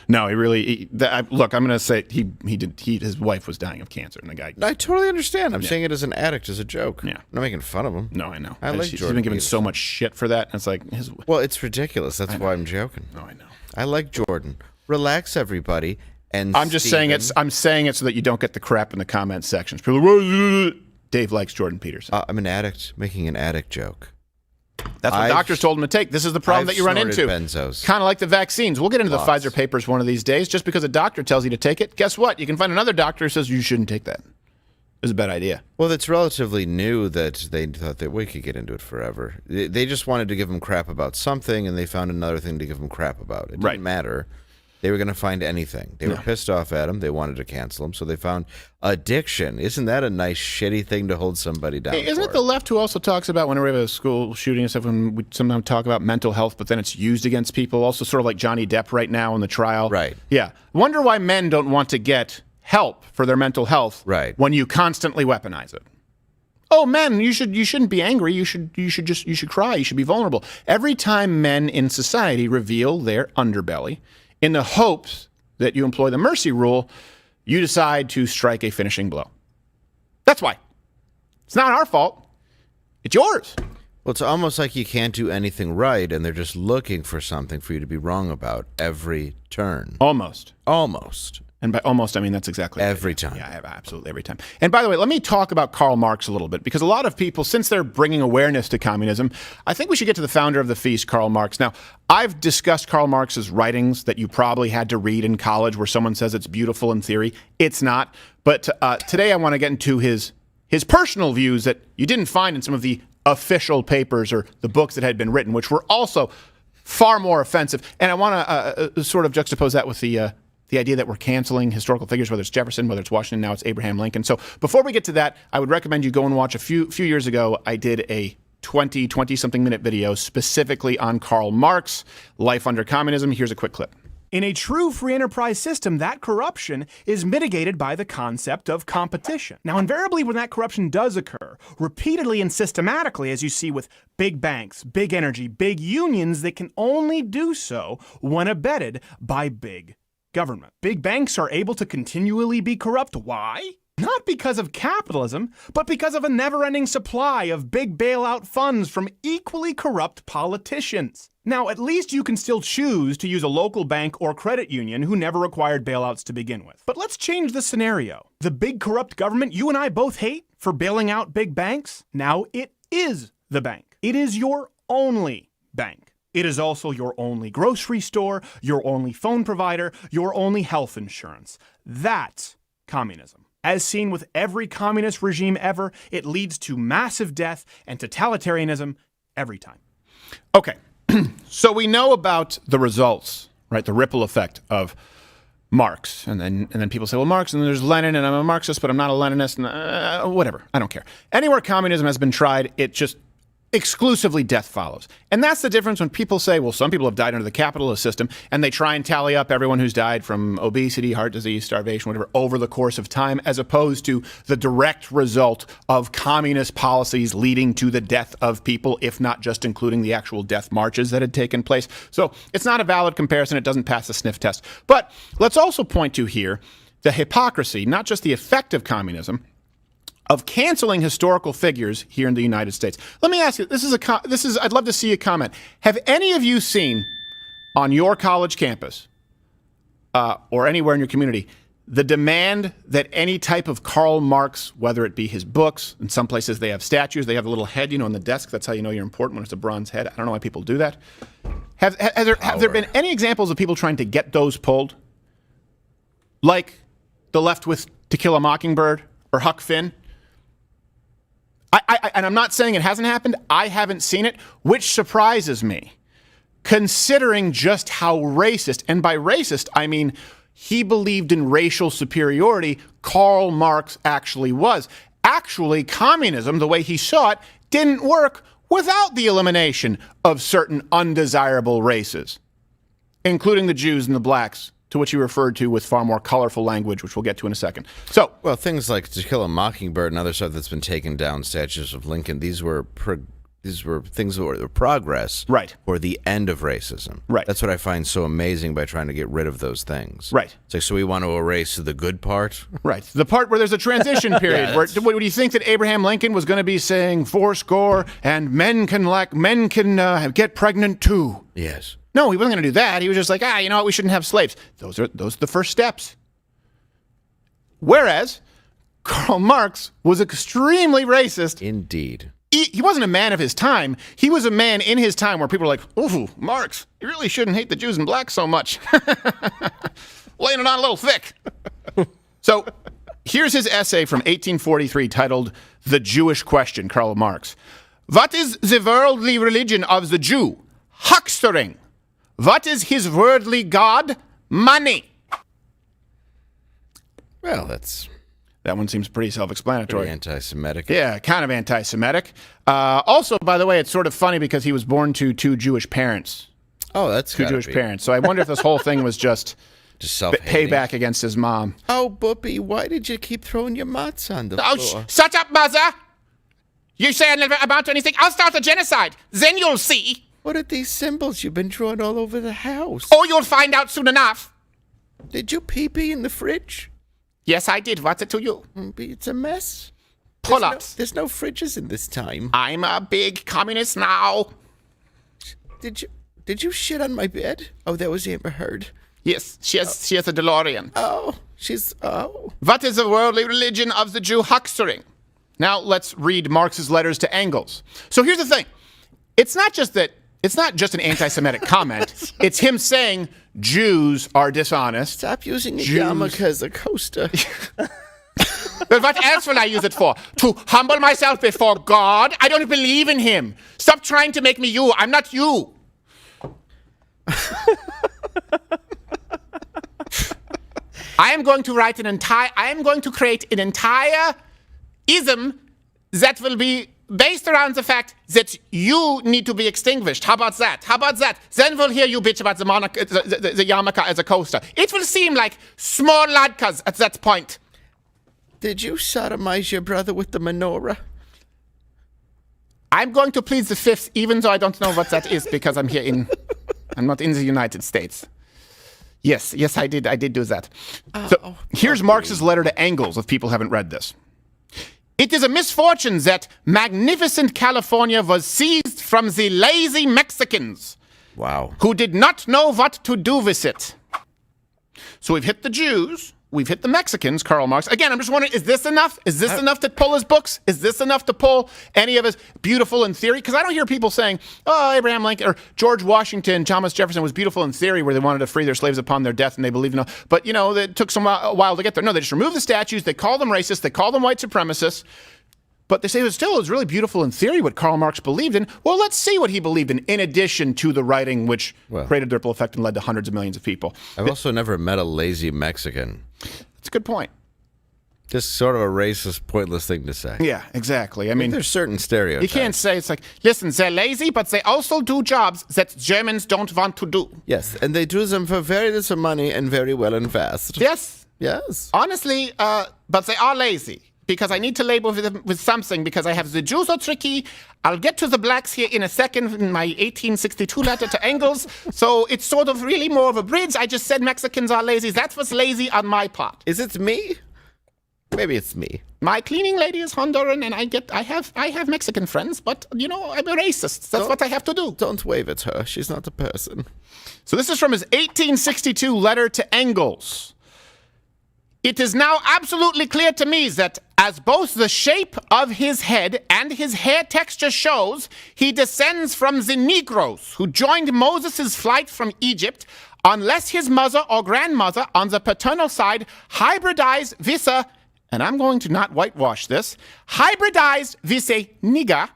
No, he really. Look, I'm going to say his wife was dying of cancer, and the guy. I totally understand. I'm saying it as an addict, as a joke. Yeah, I'm not making fun of him. No, I know. I like He's Jordan been given Peterson. so much shit for that. And it's like well, it's ridiculous. That's why I'm joking. No, I know. I like Jordan. Relax, everybody. And I'm just saying it. I'm saying it so that you don't get the crap in the comment sections. People, Dave likes Jordan Peterson. I'm an addict making an addict joke. That's what doctors told him to take. This is the problem that you run into. Benzos. Kind of like the vaccines. We'll get into the Pfizer papers one of these days. Just because a doctor tells you to take it, guess what? You can find another doctor who says you shouldn't take that. It was a bad idea. Well, it's relatively new that they thought that we could get into it forever. They just wanted to give them crap about something, and they found another thing to give them crap about. It didn't matter. They were going to find anything. They were pissed off at him. They wanted to cancel him, so they found addiction. Isn't that a nice, shitty thing to hold somebody down Isn't for? it the left who also talks about whenever we have a school shooting and stuff, when we sometimes talk about mental health, but then it's used against people? Also sort of like Johnny Depp right now in the trial. Right. Yeah. Wonder why men don't want to get help for their mental health when you constantly weaponize it. Oh, men, you shouldn't be angry. You should cry. You should be vulnerable. Every time men in society reveal their underbelly, in the hopes that you employ the mercy rule, you decide to strike a finishing blow. That's why. It's not our fault. It's yours. Well, it's almost like you can't do anything right, and they're just looking for something for you to be wrong about every turn. Almost. And by almost, I mean that's exactly every time. Yeah, absolutely every time. And by the way, let me talk about Karl Marx a little bit, because a lot of people, since they're bringing awareness to communism, I think we should get to the founder of the feast, Karl Marx. Now, I've discussed Karl Marx's writings that you probably had to read in college, where someone says it's beautiful in theory. It's not. But today I want to get into his personal views that you didn't find in some of the official papers or the books that had been written, which were also far more offensive. And I want to sort of juxtapose that with the idea that we're canceling historical figures, whether it's Jefferson, whether it's Washington, now it's Abraham Lincoln. So before we get to that, I would recommend you go and watch a few years ago. I did a 20-something minute video specifically on Karl Marx, Life Under Communism. Here's a quick clip. In a true free enterprise system, that corruption is mitigated by the concept of competition. Now, invariably, when that corruption does occur, repeatedly and systematically, as you see with big banks, big energy, big unions, they can only do so when abetted by big government. Big banks are able to continually be corrupt. Why? Not because of capitalism, but because of a never-ending supply of big bailout funds from equally corrupt politicians. Now, at least you can still choose to use a local bank or credit union who never required bailouts to begin with. But let's change the scenario. The big corrupt government you and I both hate for bailing out big banks, now it is the bank. It is your only bank. It is also your only grocery store, your only phone provider, your only health insurance. That's communism. As seen with every communist regime ever, it leads to massive death and totalitarianism every time. Okay, so we know about the results, right? The ripple effect of Marx. And then people say, well, Marx, and there's Lenin, and I'm a Marxist, but I'm not a Leninist, and whatever. I don't care. Anywhere communism has been tried, it just exclusively death follows. And that's the difference when people say, well, some people have died under the capitalist system, and they try and tally up everyone who's died from obesity, heart disease, starvation, whatever, over the course of time, as opposed to the direct result of communist policies leading to the death of people, if not just including the actual death marches that had taken place. So it's not a valid comparison. It doesn't pass the sniff test. But let's also point to here the hypocrisy, not just the effect of communism, of canceling historical figures here in the United States. Let me ask you, I'd love to see a comment. Have any of you seen on your college campus or anywhere in your community the demand that any type of Karl Marx, whether it be his books, in some places they have statues, they have a little head, on the desk, that's how you know you're important when it's a bronze head. I don't know why people do that. Have there been any examples of people trying to get those pulled? Like the left with To Kill a Mockingbird or Huck Finn? And I'm not saying it hasn't happened. I haven't seen it, which surprises me, considering just how racist, and by racist, I mean he believed in racial superiority, Karl Marx actually was. Actually, communism, the way he saw it, didn't work without the elimination of certain undesirable races, including the Jews and the blacks, to which he referred to with far more colorful language, which we'll get to in a second. So, well, things like To Kill a Mockingbird and other stuff that's been taken down, statues of Lincoln, these were things that were progress, right, for the end of racism. Right. That's what I find so amazing by trying to get rid of those things. Right. It's like, so we want to erase the good part? Right. The part where there's a transition period. Where do you think that Abraham Lincoln was going to be saying fourscore and men can get pregnant too? Yes. No, he wasn't going to do that. He was just like, you know what? We shouldn't have slaves. Those are the first steps. Whereas Karl Marx was extremely racist. Indeed. He wasn't a man of his time. He was a man in his time where people were like, ooh, Marx, you really shouldn't hate the Jews and blacks so much. Laying it on a little thick. So here's his essay from 1843 titled The Jewish Question, Karl Marx. What is the worldly religion of the Jew? Huckstering. What is his worldly god? Money. Well, that one seems pretty self-explanatory. Pretty anti-Semitic. Yeah, kind of anti-Semitic. Also, by the way, it's sort of funny because he was born to two Jewish parents. Oh, that's two Jewish parents. So I wonder if this whole thing was just payback against his mom. Oh, Boopy, why did you keep throwing your mutts on the floor? Shut up, mother! You say I never amount to anything? I'll start a genocide. Then you'll see. What are these symbols you've been drawing all over the house? Oh, you'll find out soon enough. Did you pee-pee in the fridge? Yes, I did. What's it to you? It's a mess. Pull-ups. There's no fridges in this time. I'm a big communist now. Did you shit on my bed? Oh, that was Amber Heard. Yes, she has a DeLorean. Oh. What is the worldly religion of the Jew huckstering? Now let's read Marx's letters to Engels. So here's the thing. It's not just an anti-Semitic comment. It's him saying Jews are dishonest. Stop using a yarmulke as a coaster. But what else will I use it for? To humble myself before God? I don't believe in him. Stop trying to make me you. I'm not you. I am going to create an entire ism that will be based around the fact that you need to be extinguished. How about that? Then we'll hear you bitch about the yarmulke as a coaster. It will seem like small ladkas at that point. Did you sodomize your brother with the menorah? I'm going to plead the fifth, even though I don't know what that is, because I'm not in the United States. Yes, I did do that. So here's Marx's letter to Engels, if people haven't read this. It is a misfortune that magnificent California was seized from the lazy Mexicans. Wow. Who did not know what to do with it. So we've hit the Jews. We've hit the Mexicans, Karl Marx. Again, I'm just wondering, is this enough? Is this enough to pull his books? Is this enough to pull any of his beautiful in theory? Because I don't hear people saying, oh, Abraham Lincoln or George Washington, Thomas Jefferson was beautiful in theory where they wanted to free their slaves upon their death and they believed in it. But, it took a while to get there. No, they just removed the statues. They call them racist. They call them white supremacists. But they say it was really beautiful in theory what Karl Marx believed in. Well, let's see what he believed in addition to the writing which created the ripple effect and led to hundreds of millions of people. I've also never met a lazy Mexican. That's a good point. Just sort of a racist, pointless thing to say. Yeah, exactly. I mean, there's certain stereotypes. You can't say it's like, listen, they're lazy, but they also do jobs that Germans don't want to do. Yes, and they do them for very little money and very well and fast. Yes. Honestly, but they are lazy. Because I need to label them with something, because I have the Jews are tricky. I'll get to the blacks here in a second in my 1862 letter to Engels. So it's sort of really more of a bridge. I just said Mexicans are lazy. That was lazy on my part. Is it me? Maybe it's me. My cleaning lady is Honduran, and I have Mexican friends, but, I'm a racist. That's what I have to do. Don't wave at her. She's not a person. So this is from his 1862 letter to Engels. It is now absolutely clear to me that as both the shape of his head and his hair texture shows, he descends from the Negroes who joined Moses' flight from Egypt, unless his mother or grandmother on the paternal side hybridized with a, and I'm going to not whitewash this, hybridized with a nigger.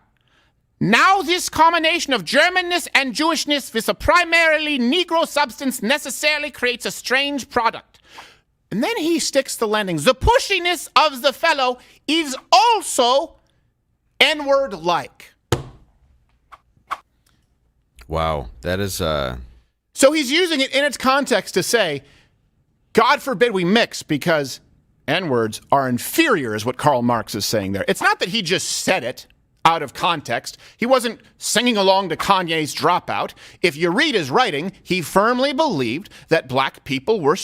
Now this combination of Germanness and Jewishness with a primarily Negro substance necessarily creates a strange product. And then he sticks the landing. The pushiness of the fellow is also N-word-like. Wow, that is... So he's using it in its context to say, God forbid we mix because N-words are inferior, is what Karl Marx is saying there. It's not that he just said it out of context. He wasn't singing along to Kanye's Dropout. If you read his writing, he firmly believed that black people were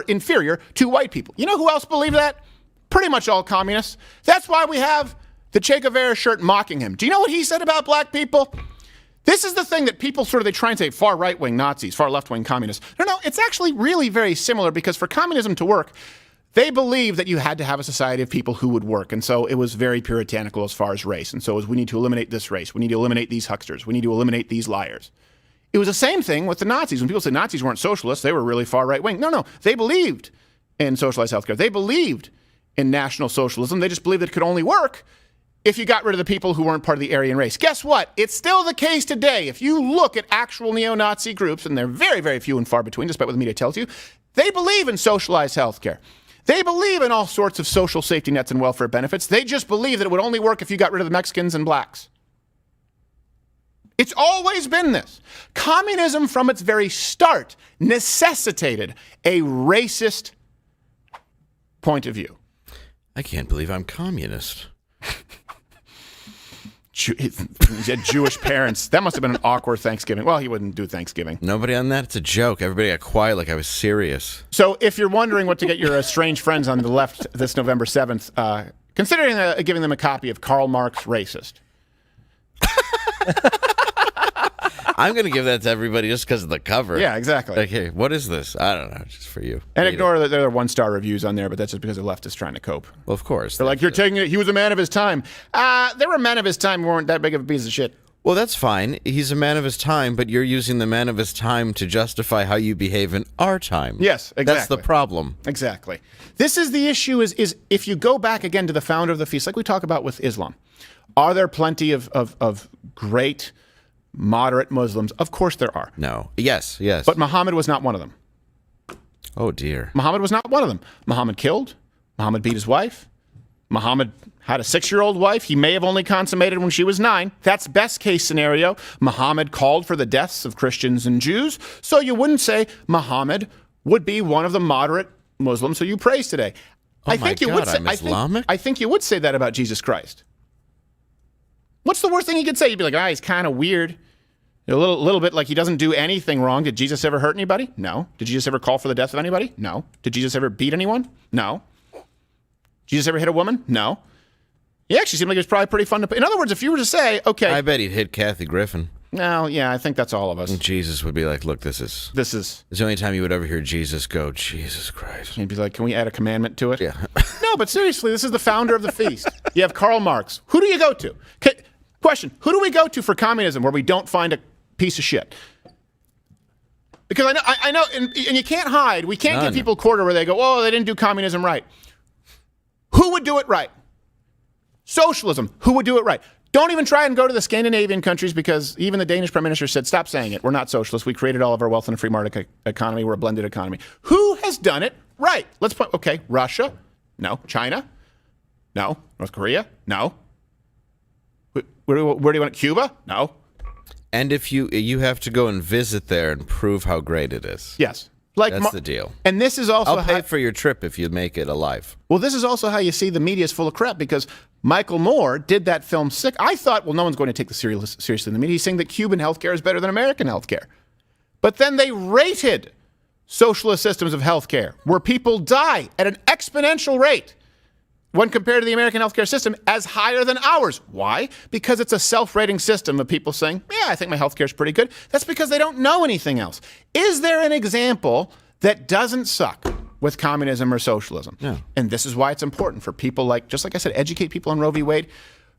inferior to white people. You know who else believed that? Pretty much all communists. That's why we have the Che Guevara shirt mocking him. Do you know what he said about black people? This is the thing that people they try and say far right-wing Nazis, far left-wing communists. No, it's actually really very similar because for communism to work, they believed that you had to have a society of people who would work. And so it was very puritanical as far as race. And so it was, we need to eliminate this race. We need to eliminate these hucksters. We need to eliminate these liars. It was the same thing with the Nazis. When people say Nazis weren't socialists, they were really far right-wing. No. They believed in socialized healthcare. They believed in National Socialism. They just believed that it could only work if you got rid of the people who weren't part of the Aryan race. Guess what? It's still the case today. If you look at actual neo-Nazi groups, and they're very, very few and far between, despite what the media tells you, they believe in socialized healthcare. They believe in all sorts of social safety nets and welfare benefits. They just believe that it would only work if you got rid of the Mexicans and blacks. It's always been this. Communism, from its very start, necessitated a racist point of view. I can't believe I'm communist. He had Jewish parents. That must have been an awkward Thanksgiving. Well, he wouldn't do Thanksgiving. Nobody on that? It's a joke. Everybody got quiet like I was serious. So if you're wondering what to get your estranged friends on the left this November 7th, consider giving them a copy of Karl Marx Racist. I'm going to give that to everybody just because of the cover. Yeah, exactly. Like, hey, what is this? I don't know. Just for you. And ignore that there are 1-star reviews on there, but that's just because the left is trying to cope. Well, of course. They're like, you're taking it. He was a man of his time. There were men of his time who weren't that big of a piece of shit. Well, that's fine. He's a man of his time, but you're using the man of his time to justify how you behave in our time. Yes, exactly. That's the problem. Exactly. This is the issue is if you go back again to the founder of the feast, like we talk about with Islam, are there plenty of great, moderate Muslims? Of course there are. No. Yes. But Muhammad was not one of them. Oh, dear. Muhammad was not one of them. Muhammad killed. Muhammad beat his wife. Muhammad had a 6-year-old wife. He may have only consummated when she was 9. That's best case scenario. Muhammad called for the deaths of Christians and Jews. So you wouldn't say Muhammad would be one of the moderate Muslims who you praise today. Oh, my God, I'm Islamic? I think you would say that about Jesus Christ. What's the worst thing you could say? You'd be like, he's kind of weird. A little bit like he doesn't do anything wrong. Did Jesus ever hurt anybody? No. Did Jesus ever call for the death of anybody? No. Did Jesus ever beat anyone? No. Jesus ever hit a woman? No. He actually seemed like it was probably pretty fun to... In other words, if you were to say, okay... I bet he'd hit Kathy Griffin. No, yeah, I think that's all of us. And Jesus would be like, look, this is... It's the only time you would ever hear Jesus go, Jesus Christ. He'd be like, can we add a commandment to it? Yeah. No, but seriously, this is the founder of the feast. You have Karl Marx. Who do you go to? Question, who do we go to for communism where we don't find a piece of shit? Because I know, and you can't hide. We can't give people a quarter where they go, oh, they didn't do communism right. Who would do it right? Socialism. Who would do it right? Don't even try and go to the Scandinavian countries because even the Danish prime minister said, stop saying it. We're not socialists. We created all of our wealth in a free market economy. We're a blended economy. Who has done it right? Let's put, okay, Russia? No. China? No. North Korea? No. Where do you want it? Cuba? No. And if you have to go and visit there and prove how great it is. Yes. That's the deal. And this is also... I'll pay for your trip if you make it alive. Well, this is also how you see the media is full of crap because Michael Moore did that film Sick. I thought, well, no one's going to take this seriously in the media. He's saying that Cuban healthcare is better than American healthcare. But then they rated socialist systems of healthcare where people die at an exponential rate when compared to the American healthcare system as higher than ours. Why? Because it's a self-rating system of people saying, yeah, I think my healthcare is pretty good. That's because they don't know anything else. Is there an example that doesn't suck with communism or socialism? Yeah. And this is why it's important for people like, just like I said, educate people on Roe v. Wade.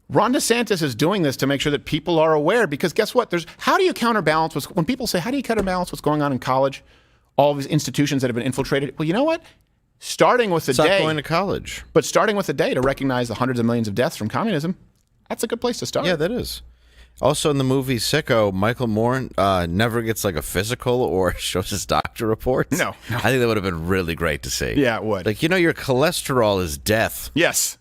Ron DeSantis is doing this to make sure that people are aware because guess what? How do you counterbalance when people say, how do you counterbalance what's going on in college? All these institutions that have been infiltrated. Well, you know what? Starting with the Stop day, going to college. But starting with the day to recognize the hundreds of millions of deaths from communism, that's a good place to start. Yeah, that is. Also in the movie Sicko, Michael Moore never gets like a physical or shows his doctor reports. No. I think that would have been really great to see. Yeah, it would. Like, your cholesterol is death. Yes.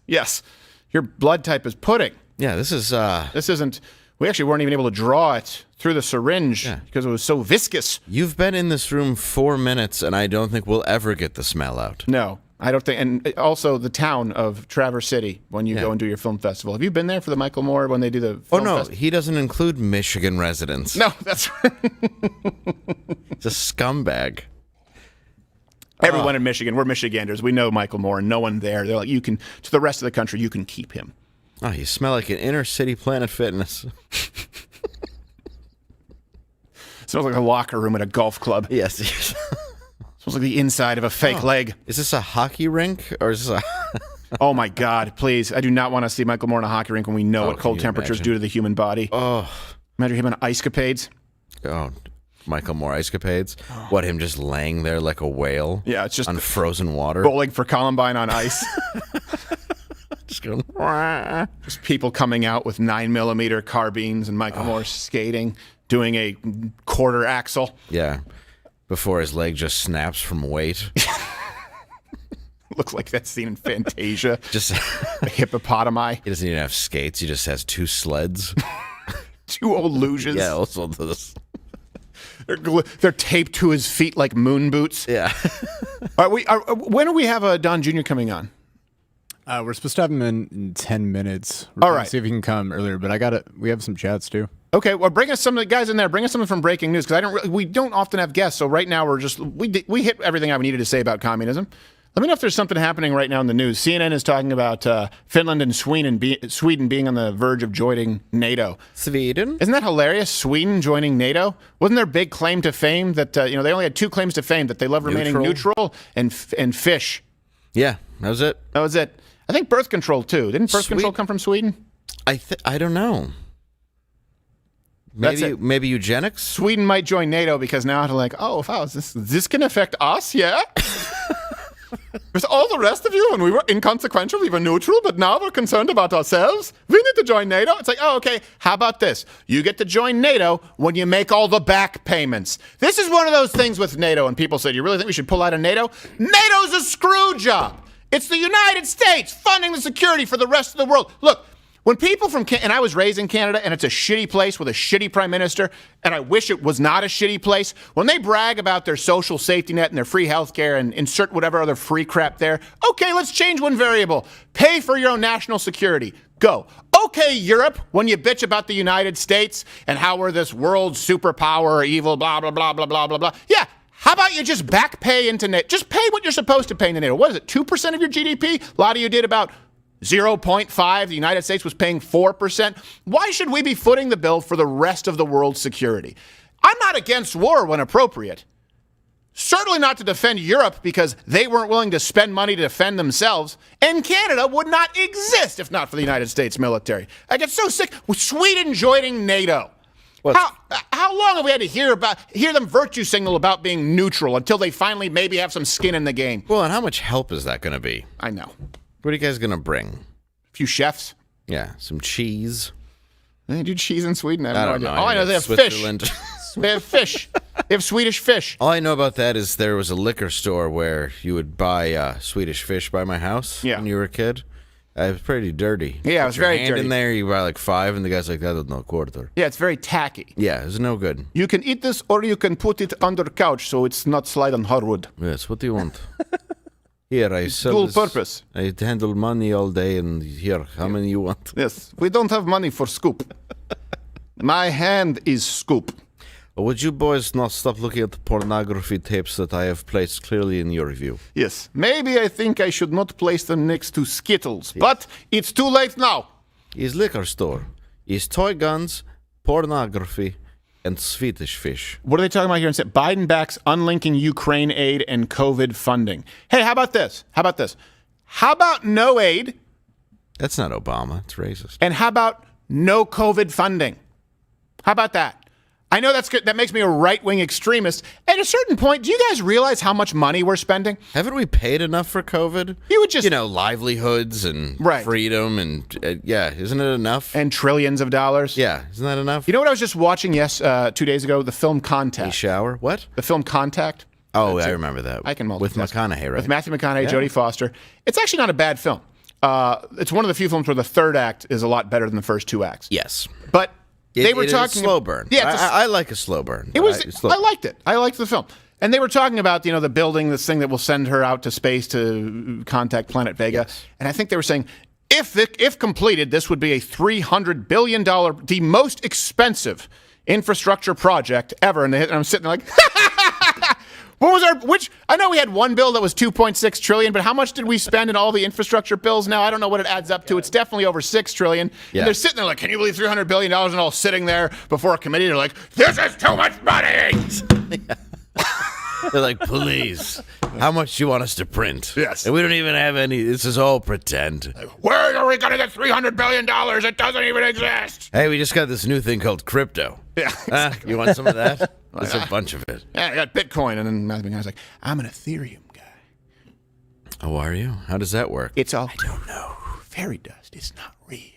Your blood type is pudding. Yeah, this isn't... We actually weren't even able to draw it through the syringe because it was so viscous. You've been in this room 4 minutes, and I don't think we'll ever get the smell out. No, I don't think. And also the town of Traverse City when you go and do your film festival. Have you been there for the Michael Moore when they do the film festival? He doesn't include Michigan residents. No, that's right. It's a scumbag. Everyone in Michigan, we're Michiganders. We know Michael Moore, and no one there. They're like, to the rest of the country, you can keep him. Oh, you smell like an inner city Planet Fitness. Smells like a locker room at a golf club. Yes. Smells like the inside of a fake leg. Is this a hockey rink or is this a... Oh my God, please. I do not want to see Michael Moore in a hockey rink when we know what cold temperatures do to the human body. Oh. Imagine him on ice capades. Oh, Michael Moore ice capades. What, him just laying there like a whale? Yeah, it's just on frozen water. Bowling for Columbine on ice. Just going. Just people coming out with 9mm carbines and Michael Moore skating, doing a quarter axel. Yeah, before his leg just snaps from weight. Looks like that scene in Fantasia. Just a hippopotami. He doesn't even have skates. He just has 2 sleds. 2 old luges. Yeah, also this. They're taped to his feet like moon boots. Yeah. When do we have Don Jr. coming on? We're supposed to have him in 10 minutes. All right. See if he can come earlier, but we have some chats too. Okay, well, bring us some of the guys in there. Bring us something from breaking news because we don't often have guests. So right now we hit everything I needed to say about communism. Let me know if there's something happening right now in the news. CNN is talking about Finland and Sweden being on the verge of joining NATO. Sweden? Isn't that hilarious? Sweden joining NATO? Wasn't their big claim to fame that, they only had 2 claims to fame, that they love remaining neutral and fish? Yeah, that was it. That was it. I think birth control, too. Didn't birth control come from Sweden? I don't know. Maybe eugenics? Sweden might join NATO because now they're like, oh, wow, this can affect us, yeah? With all the rest of you, when we were inconsequential, we were neutral, but now we're concerned about ourselves. We need to join NATO. It's like, oh, okay, how about this? You get to join NATO when you make all the back payments. This is one of those things with NATO, and people said, you really think we should pull out of NATO? NATO's a screw job. It's the United States funding the security for the rest of the world. Look, when people from Canada, and I was raised in Canada, and it's a shitty place with a shitty prime minister, and I wish it was not a shitty place, when they brag about their social safety net and their free health care and insert whatever other free crap there, okay, let's change one variable. Pay for your own national security. Go. Okay, Europe, when you bitch about the United States and how we're this world superpower, evil, blah, blah, blah, blah, blah, blah, blah. Yeah. How about you just back pay into NATO? Just pay what you're supposed to pay into NATO. What is it, 2% of your GDP? A lot of you did about 0.5. The United States was paying 4%. Why should we be footing the bill for the rest of the world's security? I'm not against war when appropriate. Certainly not to defend Europe because they weren't willing to spend money to defend themselves. And Canada would not exist if not for the United States military. I get so sick with Sweden joining NATO. How long have we had to hear them virtue signal about being neutral until they finally maybe have some skin in the game? Well, and how much help is that going to be? I know. What are you guys going to bring? A few chefs? Yeah, some cheese. They do cheese in Sweden? I don't know. All I know is they have fish. They have fish. They have Swedish fish. All I know about that is there was a liquor store where you would buy Swedish fish by my house when you were a kid. It was pretty dirty. Yeah, it was very dirty. In there, you buy like 5, and the guy's like, that is no quarter. Yeah, it's very tacky. Yeah, it's no good. You can eat this, or you can put it under couch so it's not slide on hardwood. Yes, what do you want? Here, I sell dual this. Purpose. I handle money all day, and here, how many you want? Yes, we don't have money for scoop. My hand is scoop. Would you boys not stop looking at the pornography tapes that I have placed clearly in your review? Yes, maybe I think I should not place them next to Skittles, but it's too late now. His liquor store, his toy guns, pornography, and Swedish fish. What are they talking about here? Biden backs unlinking Ukraine aid and COVID funding. Hey, how about this? How about no aid? That's not Obama. It's racist. And how about no COVID funding? How about that? I know that's good. That makes me a right-wing extremist. At a certain point, do you guys realize how much money we're spending? Haven't we paid enough for COVID? You would just... livelihoods and freedom and, isn't it enough? And trillions of dollars. Yeah, isn't that enough? You know what I was just watching 2 days ago? The film Contact. A shower? What? The film Contact. Oh, I remember that. I can multitask. With McConaughey, right? With Matthew McConaughey, Jodie Foster. It's actually not a bad film. It's one of the few films where the third act is a lot better than the first 2 acts. Yes. But... They were talking a slow burn. Yeah, I like a slow burn. I liked it. I liked the film. And they were talking about, the building, this thing that will send her out to space to contact planet Vega. Yes. And I think they were saying, if completed, this would be a $300 billion, the most expensive infrastructure project ever. And I'm sitting there like, I know we had one bill that was $2.6 trillion, but how much did we spend in all the infrastructure bills now? I don't know what it adds up to. It's definitely over $6 trillion. Yeah. And they're sitting there like, can you believe $300 billion? And all sitting there before a committee, they're like, this is too much money. They're like, please, how much do you want us to print? Yes. And we don't even have any. This is all pretend. Where are we going to get $300 billion? It doesn't even exist. Hey, we just got this new thing called crypto. Yeah. Exactly. You want some of that? There's a bunch of it. Yeah, I got Bitcoin. And then Matthew McConaughey's like, I'm an Ethereum guy. Oh, are you? How does that work? I don't know. Fairy dust. It's not real.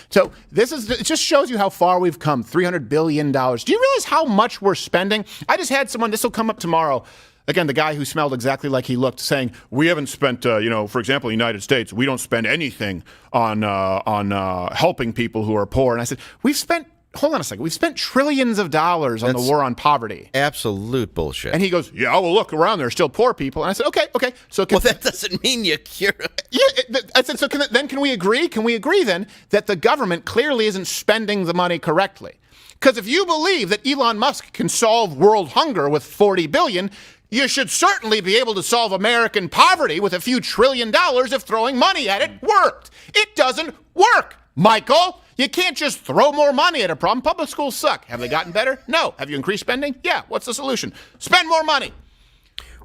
So it just shows you how far we've come. $300 billion. Do you realize how much we're spending? I just had someone, this will come up tomorrow. Again, the guy who smelled exactly like he looked, saying, we haven't spent, for example, the United States, we don't spend anything on helping people who are poor. And I said, hold on a second. We've spent trillions of dollars on the war on poverty. Absolute bullshit. And he goes, yeah, well, look around. There are still poor people. And I said, okay. So that doesn't mean you cure it. Yeah, I said, so can we agree? Can we agree then that the government clearly isn't spending the money correctly? Because if you believe that Elon Musk can solve world hunger with $40 billion, You should certainly be able to solve American poverty with a few $1 trillion if throwing money at it worked. It doesn't work, Michael. You can't just throw more money at a problem. Public schools suck. Have they gotten better? No. Have you increased spending? Yeah. What's the solution? Spend more money.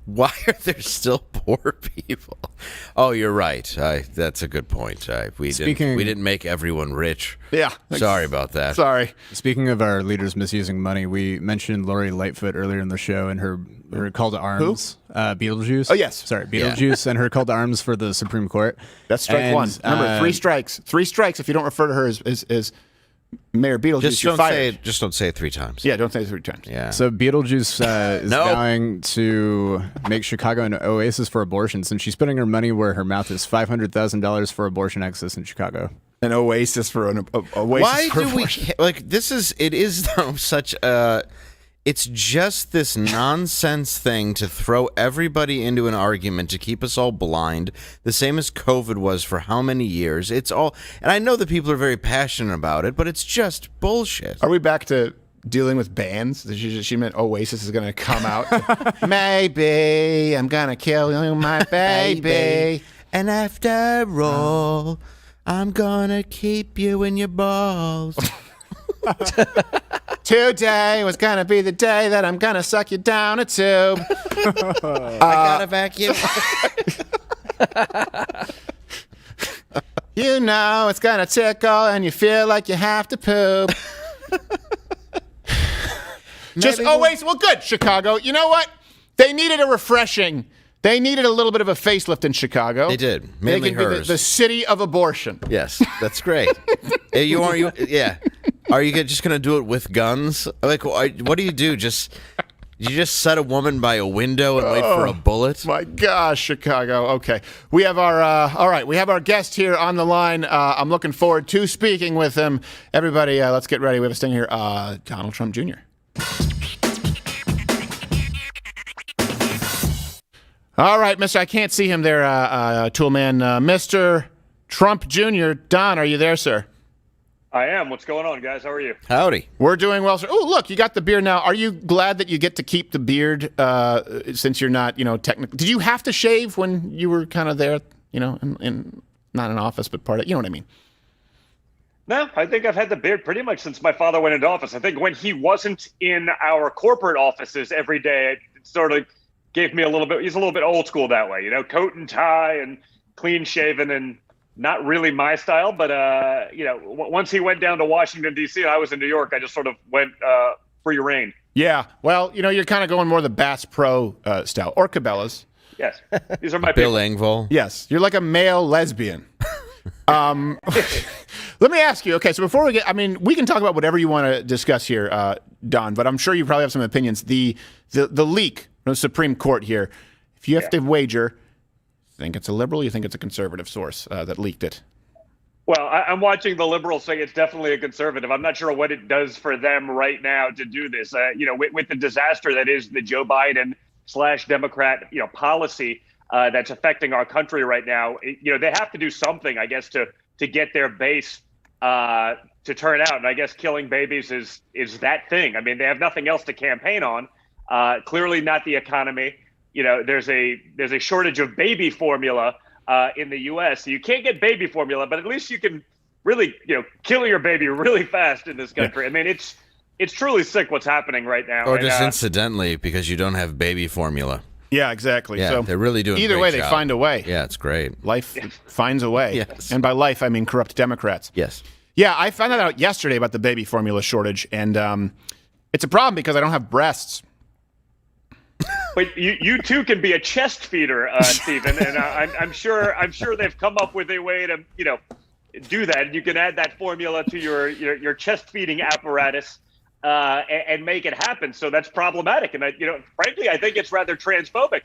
Why are there still poor people? Oh, you're right. That's a good point. We didn't make everyone rich. Yeah. Sorry about that. Sorry. Speaking of our leaders misusing money, we mentioned Lori Lightfoot earlier in the show and her call to arms. Who? Beetlejuice. Oh, yes. Sorry, Beetlejuice and her call to arms for the Supreme Court. That's strike one. Remember, 3 strikes. 3 strikes if you don't refer to her as Mayor Beetlejuice. Just don't say it 3 times. Yeah, don't say it 3 times. Yeah. So Beetlejuice is vowing to make Chicago an oasis for abortion, since she's putting her money where her mouth is. $500,000 for abortion access in Chicago. An oasis for an oasis. Why for do abortion. we like this? It is though such a. It's just this nonsense thing to throw everybody into an argument to keep us all blind, the same as COVID was for how many years. It's all, and I know that people are very passionate about it, but it's just bullshit. Are we back to dealing with bands? She meant Oasis is going to come out. Maybe I'm going to kill you, my baby. And after all, I'm going to keep you in your balls. Today was gonna be the day that I'm gonna suck you down a tube. I got a vacuum. You know it's gonna tickle and you feel like you have to poop. Wait. Well, good, Chicago. You know what? They needed a refreshing. They needed a little bit of a facelift in Chicago. They did. Mainly they could hers. be the city of abortion. Yes, that's great. Yeah. Are you just going to do it with guns? Like, what do? You just set a woman by a window and wait for a bullet? My gosh, Chicago. Okay. We have our we have our guest here on the line. I'm looking forward to speaking with him. Everybody, let's get ready. We have a sting here. Donald Trump Jr. All right, Mister. I can't see him there, Toolman. Mr. Trump Jr. Don, are you there, sir? I am. What's going on, guys? How are you? Howdy. We're doing well, sir. Oh, look, you got the beard now. Are you glad that you get to keep the beard since you're not, technically? Did you have to shave when you were kind of there, in not in office, but part of, you know what I mean? No, I think I've had the beard pretty much since my father went into office. I think when he wasn't in our corporate offices every day, it sort of gave me he's a little bit old school that way, coat and tie and clean shaven and not really my style. But, once he went down to Washington, D.C. and I was in New York, I just sort of went free reign. Yeah. Well, you're kind of going more the Bass Pro style or Cabela's. Yes. These are my Bill people. Engvall. Yes. You're like a male lesbian. Let me ask you. Okay, so before we we can talk about whatever you want to discuss here, Don. But I'm sure you probably have some opinions. The leak from the Supreme Court here. If you have to wager, you think it's a liberal? You think it's a conservative source that leaked it? Well, I'm watching the liberals say it's definitely a conservative. I'm not sure what it does for them right now to do this. With the disaster that is the Joe Biden / Democrat policy that's affecting our country right now. They have to do something, I guess, to get their base to turn out. And I guess killing babies is that thing. I mean, they have nothing else to campaign on. Clearly not the economy. There's a shortage of baby formula in the U.S. So you can't get baby formula, but at least you can really, kill your baby really fast in this country. I mean, it's truly sick what's happening right now. Or just incidentally, because you don't have baby formula. Yeah, exactly. Yeah, so they're really doing either a great way, they job. find a way. Yeah, it's great. Life finds a way. Yes. And by life, I mean corrupt Democrats. Yes. Yeah, I found that out yesterday about the baby formula shortage, and it's a problem because I don't have breasts. But you too can be a chest feeder, Stephen, and I'm sure they've come up with a way to do that. You can add that formula to your chest feeding apparatus and make it happen. So that's problematic, and frankly, I think it's rather transphobic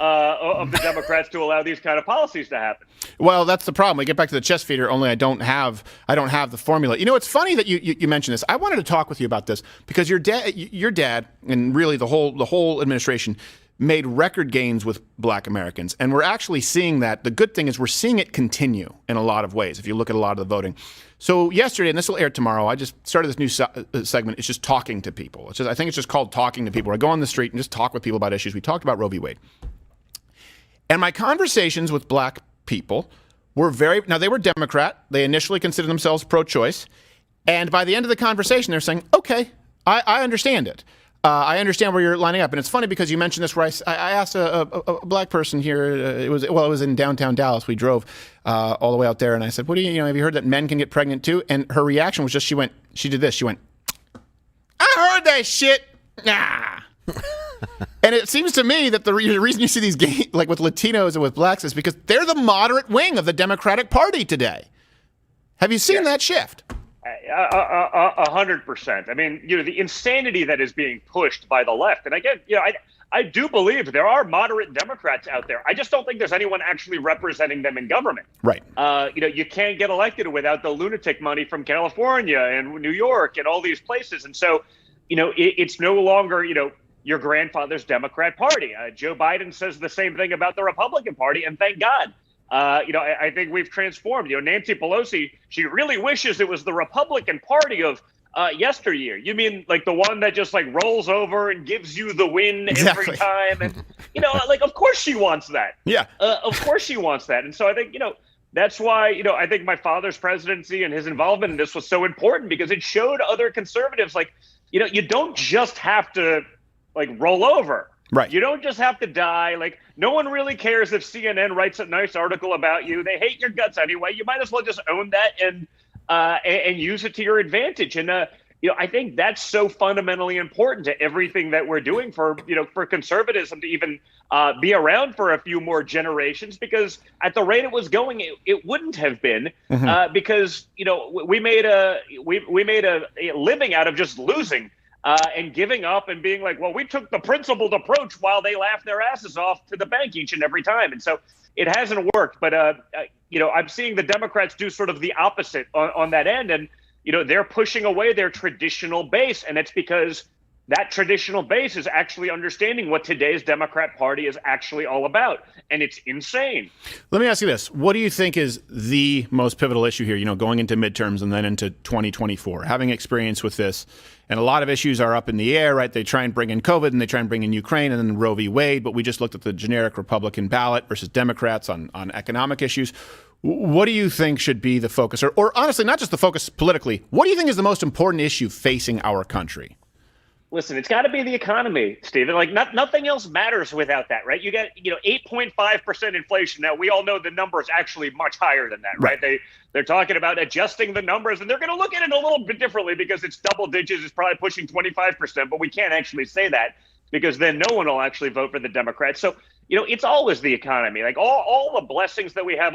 of the Democrats to allow these kind of policies to happen. Well, that's the problem. We get back to the chest feeder. Only I don't have the formula. It's funny that you mentioned this. I wanted to talk with you about this because your dad, and really the whole administration, made record gains with black Americans. And we're actually seeing that. The good thing is we're seeing it continue in a lot of ways if you look at a lot of the voting. So yesterday, and this will air tomorrow, I just started this new segment. It's just talking to people. I think it's just called talking to people. I go on the street and just talk with people about issues. We talked about Roe v. Wade. And my conversations with black people were they were Democrat. They initially considered themselves pro-choice. And by the end of the conversation, they're saying, okay, I understand it. I understand where you're lining up. And it's funny because you mentioned this where I asked a black person here, it was in downtown Dallas. We drove all the way out there and I said, have you heard that men can get pregnant too? And her reaction was she did this. She went, I heard that shit. Nah. And it seems to me that the reason you see these gays, like with Latinos and with blacks, is because they're the moderate wing of the Democratic Party today. Have you seen that shift? 100%. I mean, the insanity that is being pushed by the left. And again, I do believe there are moderate Democrats out there. I just don't think there's anyone actually representing them in government. Right. You can't get elected without the lunatic money from California and New York and all these places. And so, it's no longer, your grandfather's Democrat Party. Joe Biden says the same thing about the Republican Party, and thank God. I think we've transformed. Nancy Pelosi, she really wishes it was the Republican Party of yesteryear. You mean like the one that just like rolls over and gives you the win every time? And, of course she wants that. Yeah. Of course she wants that. And so I think, that's why, I think my father's presidency and his involvement in this was so important because it showed other conservatives, you don't just have to roll over. Right. You don't just have to die. No one really cares if CNN writes a nice article about you. They hate your guts anyway. You might as well just own that and use it to your advantage. And I think that's so fundamentally important to everything that we're doing for conservatism to even be around for a few more generations. Because at the rate it was going, it wouldn't have been because we made a living out of just losing. And giving up and being like, well, we took the principled approach while they laughed their asses off to the bank each and every time. And so it hasn't worked. But, I'm seeing the Democrats do sort of the opposite on that end. And, they're pushing away their traditional base. And it's because that traditional base is actually understanding what today's Democrat Party is actually all about. And it's insane. Let me ask you this. What do you think is the most pivotal issue here, going into midterms and then into 2024? Having experience with this, and a lot of issues are up in the air, right? They try and bring in COVID and they try and bring in Ukraine and then Roe v. Wade, but we just looked at the generic Republican ballot versus Democrats on economic issues. What do you think should be the focus? Or honestly, not just the focus politically, what do you think is the most important issue facing our country? Listen, it's got to be the economy, Stephen. Nothing else matters without that, right? You get 8.5% inflation. Now we all know the number is actually much higher than that, right? They're talking about adjusting the numbers, and they're going to look at it a little bit differently because it's double digits. It's probably pushing 25%, but we can't actually say that because then no one will actually vote for the Democrats. So it's always the economy. All the blessings that we have,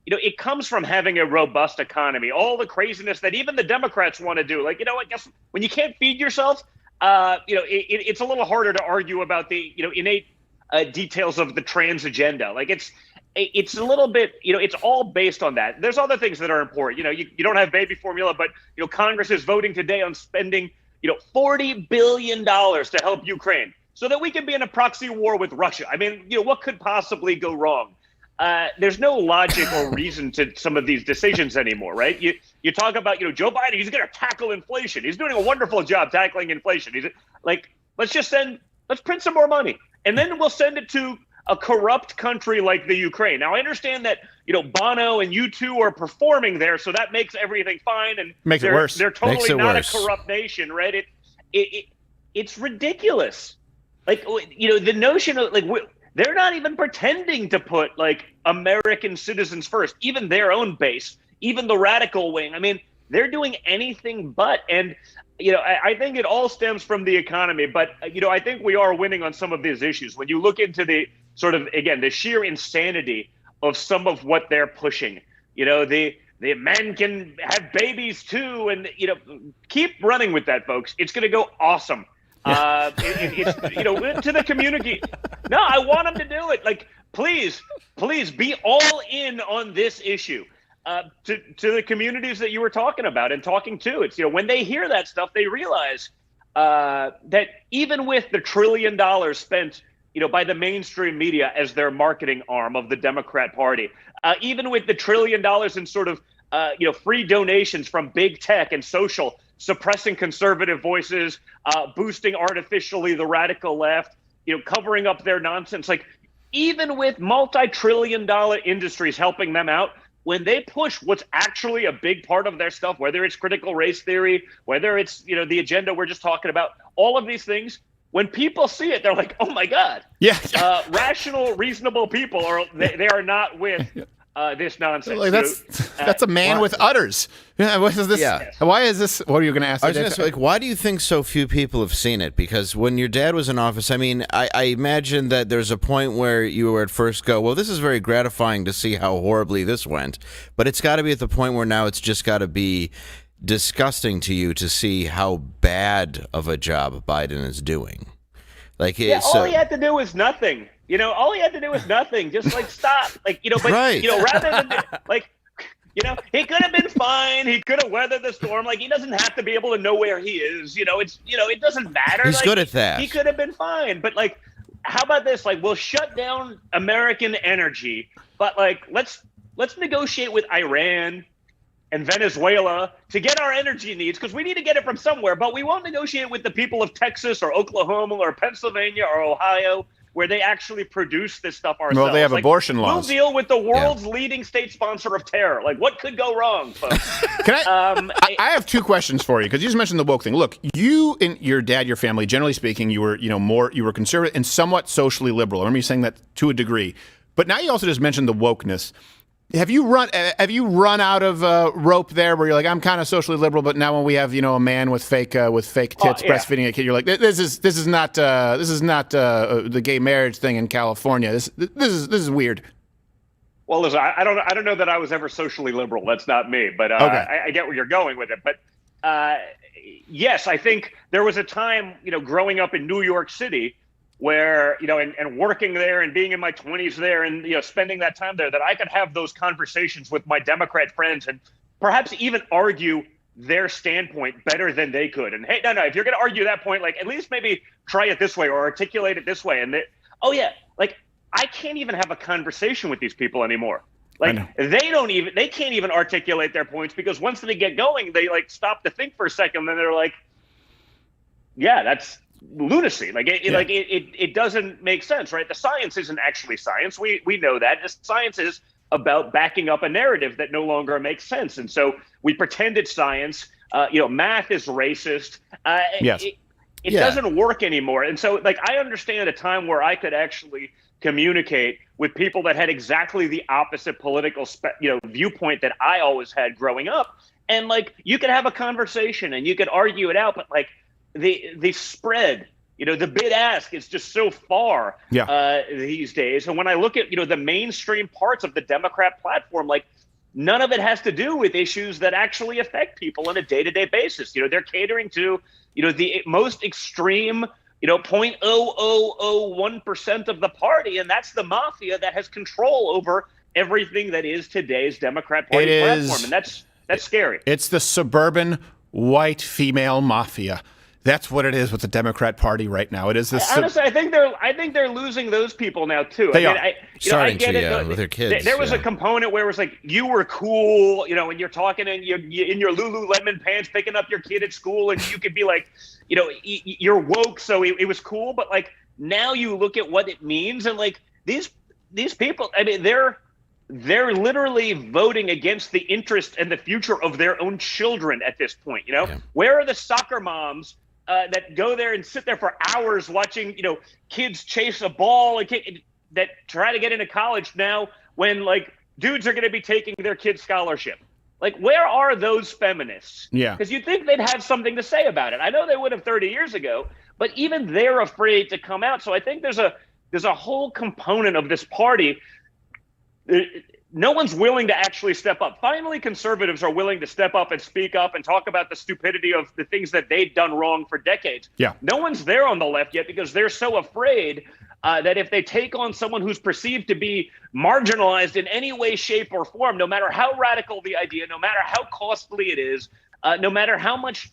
it comes from having a robust economy. All the craziness that even the Democrats want to do. I guess when you can't feed yourself. It's a little harder to argue about the innate details of the trans agenda. It's a little bit it's all based on that. There's other things that are important. You don't have baby formula, but Congress is voting today on spending $40 billion to help Ukraine so that we can be in a proxy war with Russia. I mean, what could possibly go wrong? There's no logic or reason to some of these decisions anymore, right? You talk about, Joe Biden, he's going to tackle inflation. He's doing a wonderful job tackling inflation. He's let's print some more money and then we'll send it to a corrupt country like the Ukraine. Now, I understand that, Bono and U2 are performing there, so that makes everything fine. And makes it worse. They're totally not a corrupt nation, right? It's ridiculous. The notion of they're not even pretending to put American citizens first, even their own base, even the radical wing. I mean, they're doing anything but. And, I think it all stems from the economy. But, I think we are winning on some of these issues. When you look into the sort of, again, the sheer insanity of some of what they're pushing, the men can have babies too. And, keep running with that, folks. It's going to go awesome. It's to the community. No, I want them to do it. Please be all in on this issue. To the communities that you were talking about and talking to, it's when they hear that stuff, they realize that even with the $1 trillion spent by the mainstream media as their marketing arm of the Democrat Party. Even with the $1 trillion in sort of, free donations from big tech and social, suppressing conservative voices, boosting artificially the radical left, covering up their nonsense. Like, even with multi-trillion-dollar industries helping them out, when they push what's actually a big part of their stuff, whether it's critical race theory, whether it's, the agenda we're just talking about, all of these things, when people see it, they're like, oh my God. Yeah. Rational, reasonable people they are not with this nonsense. Like that's a man with udders. What is this? Yeah. Why is this? What are you going to ask? I was going to say, why do you think so few people have seen it? Because when your dad was in office, I mean, I imagine that there's a point where you were at first go, well, this is very gratifying to see how horribly this went. But it's got to be at the point where now it's just got to be disgusting to you to see how bad of a job Biden is doing. Like, all he had to do was nothing. All he had to do was nothing. Just like stop. Like, but right. Rather than like, he could have been fine. He could have weathered the storm. Like, he doesn't have to be able to know where he is. It doesn't matter. He's good at that. He could have been fine. But like, how about this? Like, we'll shut down American energy, but like, let's negotiate with Iran and Venezuela to get our energy needs, because we need to get it from somewhere, but we won't negotiate with the people of Texas or Oklahoma or Pennsylvania or Ohio, where they actually produce this stuff ourselves. Well, they have abortion laws. We'll deal with the world's leading state sponsor of terror. Like, what could go wrong, folks? Can I have two questions for you, because you just mentioned the woke thing. Look, you and your dad, your family, generally speaking, you were, you were conservative and somewhat socially liberal. I remember you saying that to a degree. But now you also just mentioned the wokeness. Have you run out of rope there, where you're like, I'm kind of socially liberal, but now when we have a man with fake tits breastfeeding a kid, you're like, this is not the gay marriage thing in California. This is weird. Well, listen, I don't know that I was ever socially liberal. That's not me, but okay. I get where you're going with it. But yes, I think there was a time growing up in New York City where, and working there and being in my 20s there and, spending that time there, that I could have those conversations with my Democrat friends and perhaps even argue their standpoint better than they could. And hey, no, if you're going to argue that point, like, at least maybe try it this way or articulate it this way. And like, I can't even have a conversation with these people anymore. Like, they can't even articulate their points, because once they get going, they like stop to think for a second. Then they're like, yeah, that's lunacy. Like it doesn't make sense, right? The science isn't actually science. We know that. The science is about backing up a narrative that no longer makes sense, and so we pretend it's science. Math is racist. Yes. It doesn't work anymore. And so, like, I understand a time where I could actually communicate with people that had exactly the opposite political viewpoint that I always had growing up, and like, you could have a conversation and you could argue it out, but like, the spread, the bid ask is just so far these days. And when I look at, the mainstream parts of the Democrat platform, like, none of it has to do with issues that actually affect people on a day-to-day basis. They're catering to, the most extreme, 0.0001% of the party. And that's the mafia that has control over everything that is today's Democrat Party platform. And that's scary. It's the suburban white female mafia. That's what it is with the Democrat Party right now. It is this. Honestly, I think they're losing those people now too. They are starting to with their kids. There was a component where it was like, you were cool, and you're talking and you're in your Lululemon pants, picking up your kid at school, and you could be like, you're woke, so it was cool. But like, now you look at what it means, and like, these people, I mean, they're literally voting against the interest and the future of their own children at this point. Where are the soccer moms that go there and sit there for hours watching, kids chase a ball and that try to get into college now, when like dudes are going to be taking their kids' scholarship? Like, where are those feminists? Yeah. Because you'd think they'd have something to say about it. I know they would have 30 years ago, but even they're afraid to come out. So I think there's a whole component of this party. No one's willing to actually step up. Finally, conservatives are willing to step up and speak up and talk about the stupidity of the things that they've done wrong for decades. Yeah. No one's there on the left yet, because they're so afraid that if they take on someone who's perceived to be marginalized in any way, shape, or form, no matter how radical the idea, no matter how costly it is, no matter how much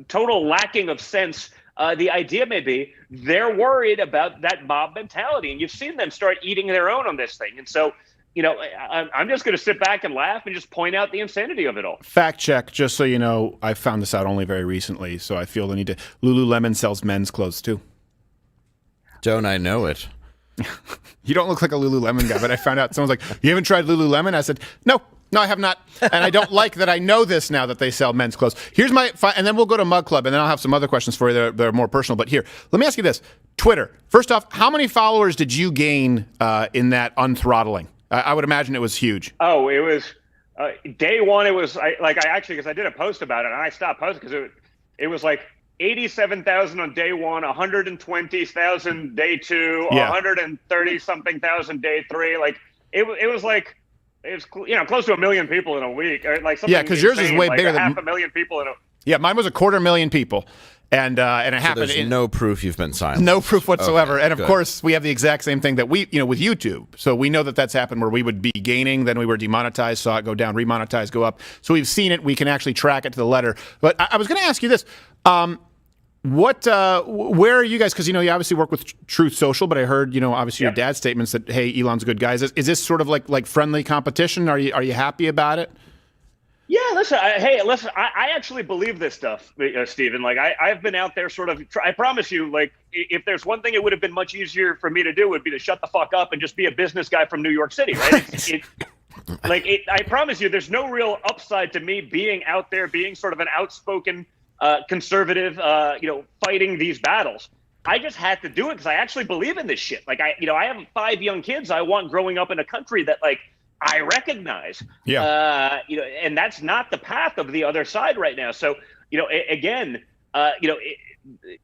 total lacking of sense the idea may be they're worried about that mob mentality, and you've seen them start eating their own on this thing. And so, I'm just going to sit back and laugh and just point out the insanity of it all. Fact check, just so you know, I found this out only very recently, so I feel the need to. Lululemon sells men's clothes too. Don't I know it? You don't look like a Lululemon guy, but I found out someone's like, "You haven't tried Lululemon?" I said, No, I have not. And I don't like that I know this now that they sell men's clothes. Here's my, and then we'll go to Mug Club, and then I'll have some other questions for you that are more personal. But here, let me ask you this. Twitter. First off, how many followers did you gain in that unthrottling? I would imagine it was huge. Oh, it was day one. It was because I did a post about it, and I stopped posting because it was like 87,000 on day one, 120,000 day two, 130 something thousand day three. Like it was like close to 1 million people in a week. Or like something because yours is way bigger than 500,000 people in a. Yeah, mine was 250,000 people. And it happened. There's no proof you've been silenced. No proof whatsoever. Okay, and of course, we have the exact same thing that we, with YouTube. So we know that that's happened where we would be gaining, then we were demonetized, saw it go down, remonetized, go up. So we've seen it. We can actually track it to the letter. But I was going to ask you this. Where are you guys? Because, you obviously work with Truth Social, but I heard, obviously your dad's statements that, hey, Elon's a good guy. Is this sort of like friendly competition? Are you happy about it? Yeah, listen, I actually believe this stuff, Stephen. Like, I've been out there sort of, I promise you, like, if there's one thing it would have been much easier for me to do would be to shut the fuck up and just be a business guy from New York City, right? I promise you, there's no real upside to me being out there, being sort of an outspoken conservative, fighting these battles. I just had to do it because I actually believe in this shit. Like, I have 5 young kids I want growing up in a country that, like, I recognize, and that's not the path of the other side right now. So,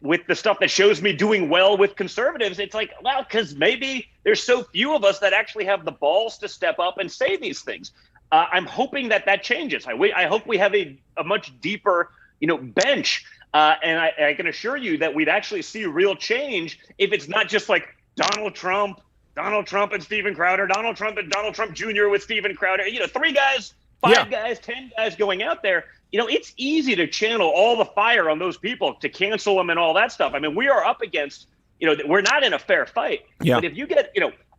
with the stuff that shows me doing well with conservatives, it's like, well, because maybe there's so few of us that actually have the balls to step up and say these things. I'm hoping that changes. I hope we have a much deeper, bench. And I can assure you that we'd actually see real change if it's not just like Donald Trump and Steven Crowder, Donald Trump and Donald Trump Jr. with Steven Crowder, 3 guys, 5 guys, 10 guys going out there. It's easy to channel all the fire on those people to cancel them and all that stuff. I mean, we are up against, we're not in a fair fight. Yeah. But if you get,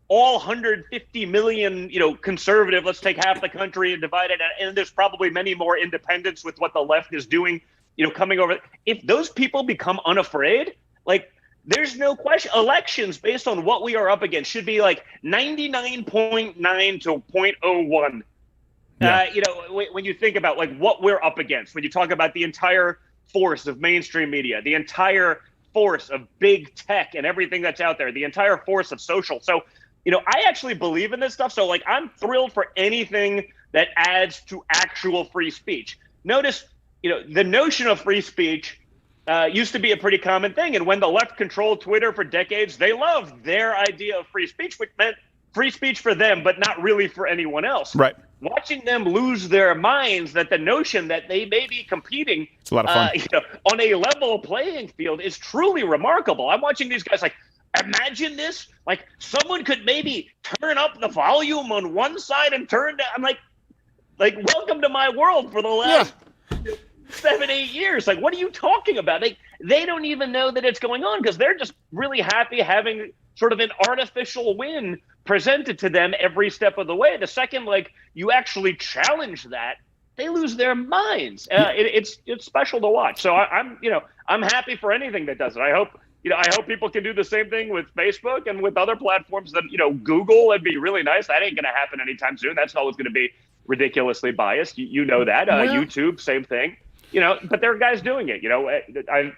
all 150 million, conservative, let's take half the country and divide it, and there's probably many more independents with what the left is doing, coming over. If those people become unafraid, like, there's no question. Elections based on what we are up against should be like 99.9 to 0.01. Yeah. When you think about like what we're up against, when you talk about the entire force of mainstream media, the entire force of big tech and everything that's out there, the entire force of social. So, I actually believe in this stuff. So, like, I'm thrilled for anything that adds to actual free speech. Notice, the notion of free speech used to be a pretty common thing. And when the left controlled Twitter for decades, they loved their idea of free speech, which meant free speech for them, but not really for anyone else. Right. Watching them lose their minds that the notion that they may be competing it's a lot of fun. On a level playing field is truly remarkable. I'm watching these guys like, imagine this. Like, someone could maybe turn up the volume on one side and turn down. I'm like welcome to my world for the last 7-8 years. Like, what are you talking about? They don't even know that it's going on because they're just really happy having sort of an artificial win presented to them every step of the way. The second, like, you actually challenge that, they lose their minds. It's special to watch. So I'm happy for anything that does it. I hope people can do the same thing with Facebook and with other platforms that, Google. It'd be really nice. That ain't going to happen anytime soon. That's always going to be ridiculously biased. You know that. YouTube, same thing. But there are guys doing it.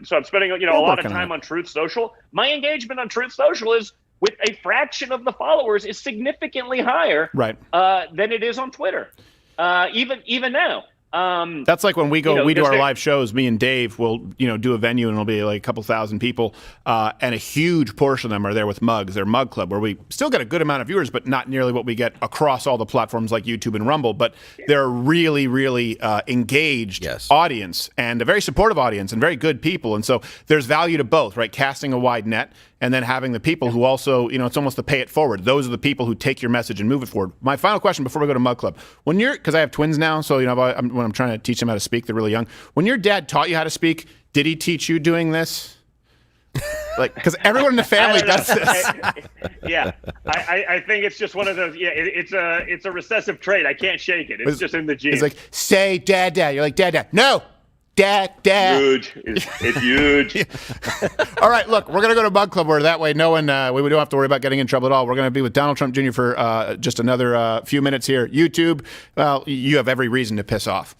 So I'm spending a lot of time on Truth Social. My engagement on Truth Social is with a fraction of the followers is significantly higher than it is on Twitter. Even now. That's like when we do our live shows, me and Dave will, do a venue and it'll be like a couple thousand people. And a huge portion of them are there with mugs. They're Mug Club, where we still get a good amount of viewers, but not nearly what we get across all the platforms like YouTube and Rumble. But they're a really, really engaged audience and a very supportive audience and very good people. And so there's value to both, right? Casting a wide net and then having the people who also, it's almost to pay it forward. Those are the people who take your message and move it forward. My final question before we go to Mug Club. Because I have twins now, so, when I'm trying to teach them how to speak, they're really young. When your dad taught you how to speak, did he teach you doing this? Like, because everyone in the family does this. Yeah, I think it's just one of those. Yeah, it's a recessive trait. I can't shake it. It's just in the genes. It's like, say dad, dad. You're like, dad, dad. No, dad, dad. Huge. It's huge. All right, look, we're gonna go to Bug Club where that way no one we don't have to worry about getting in trouble at all. We're gonna be with Donald Trump Jr. for just another few minutes here. YouTube, well, you have every reason to piss off.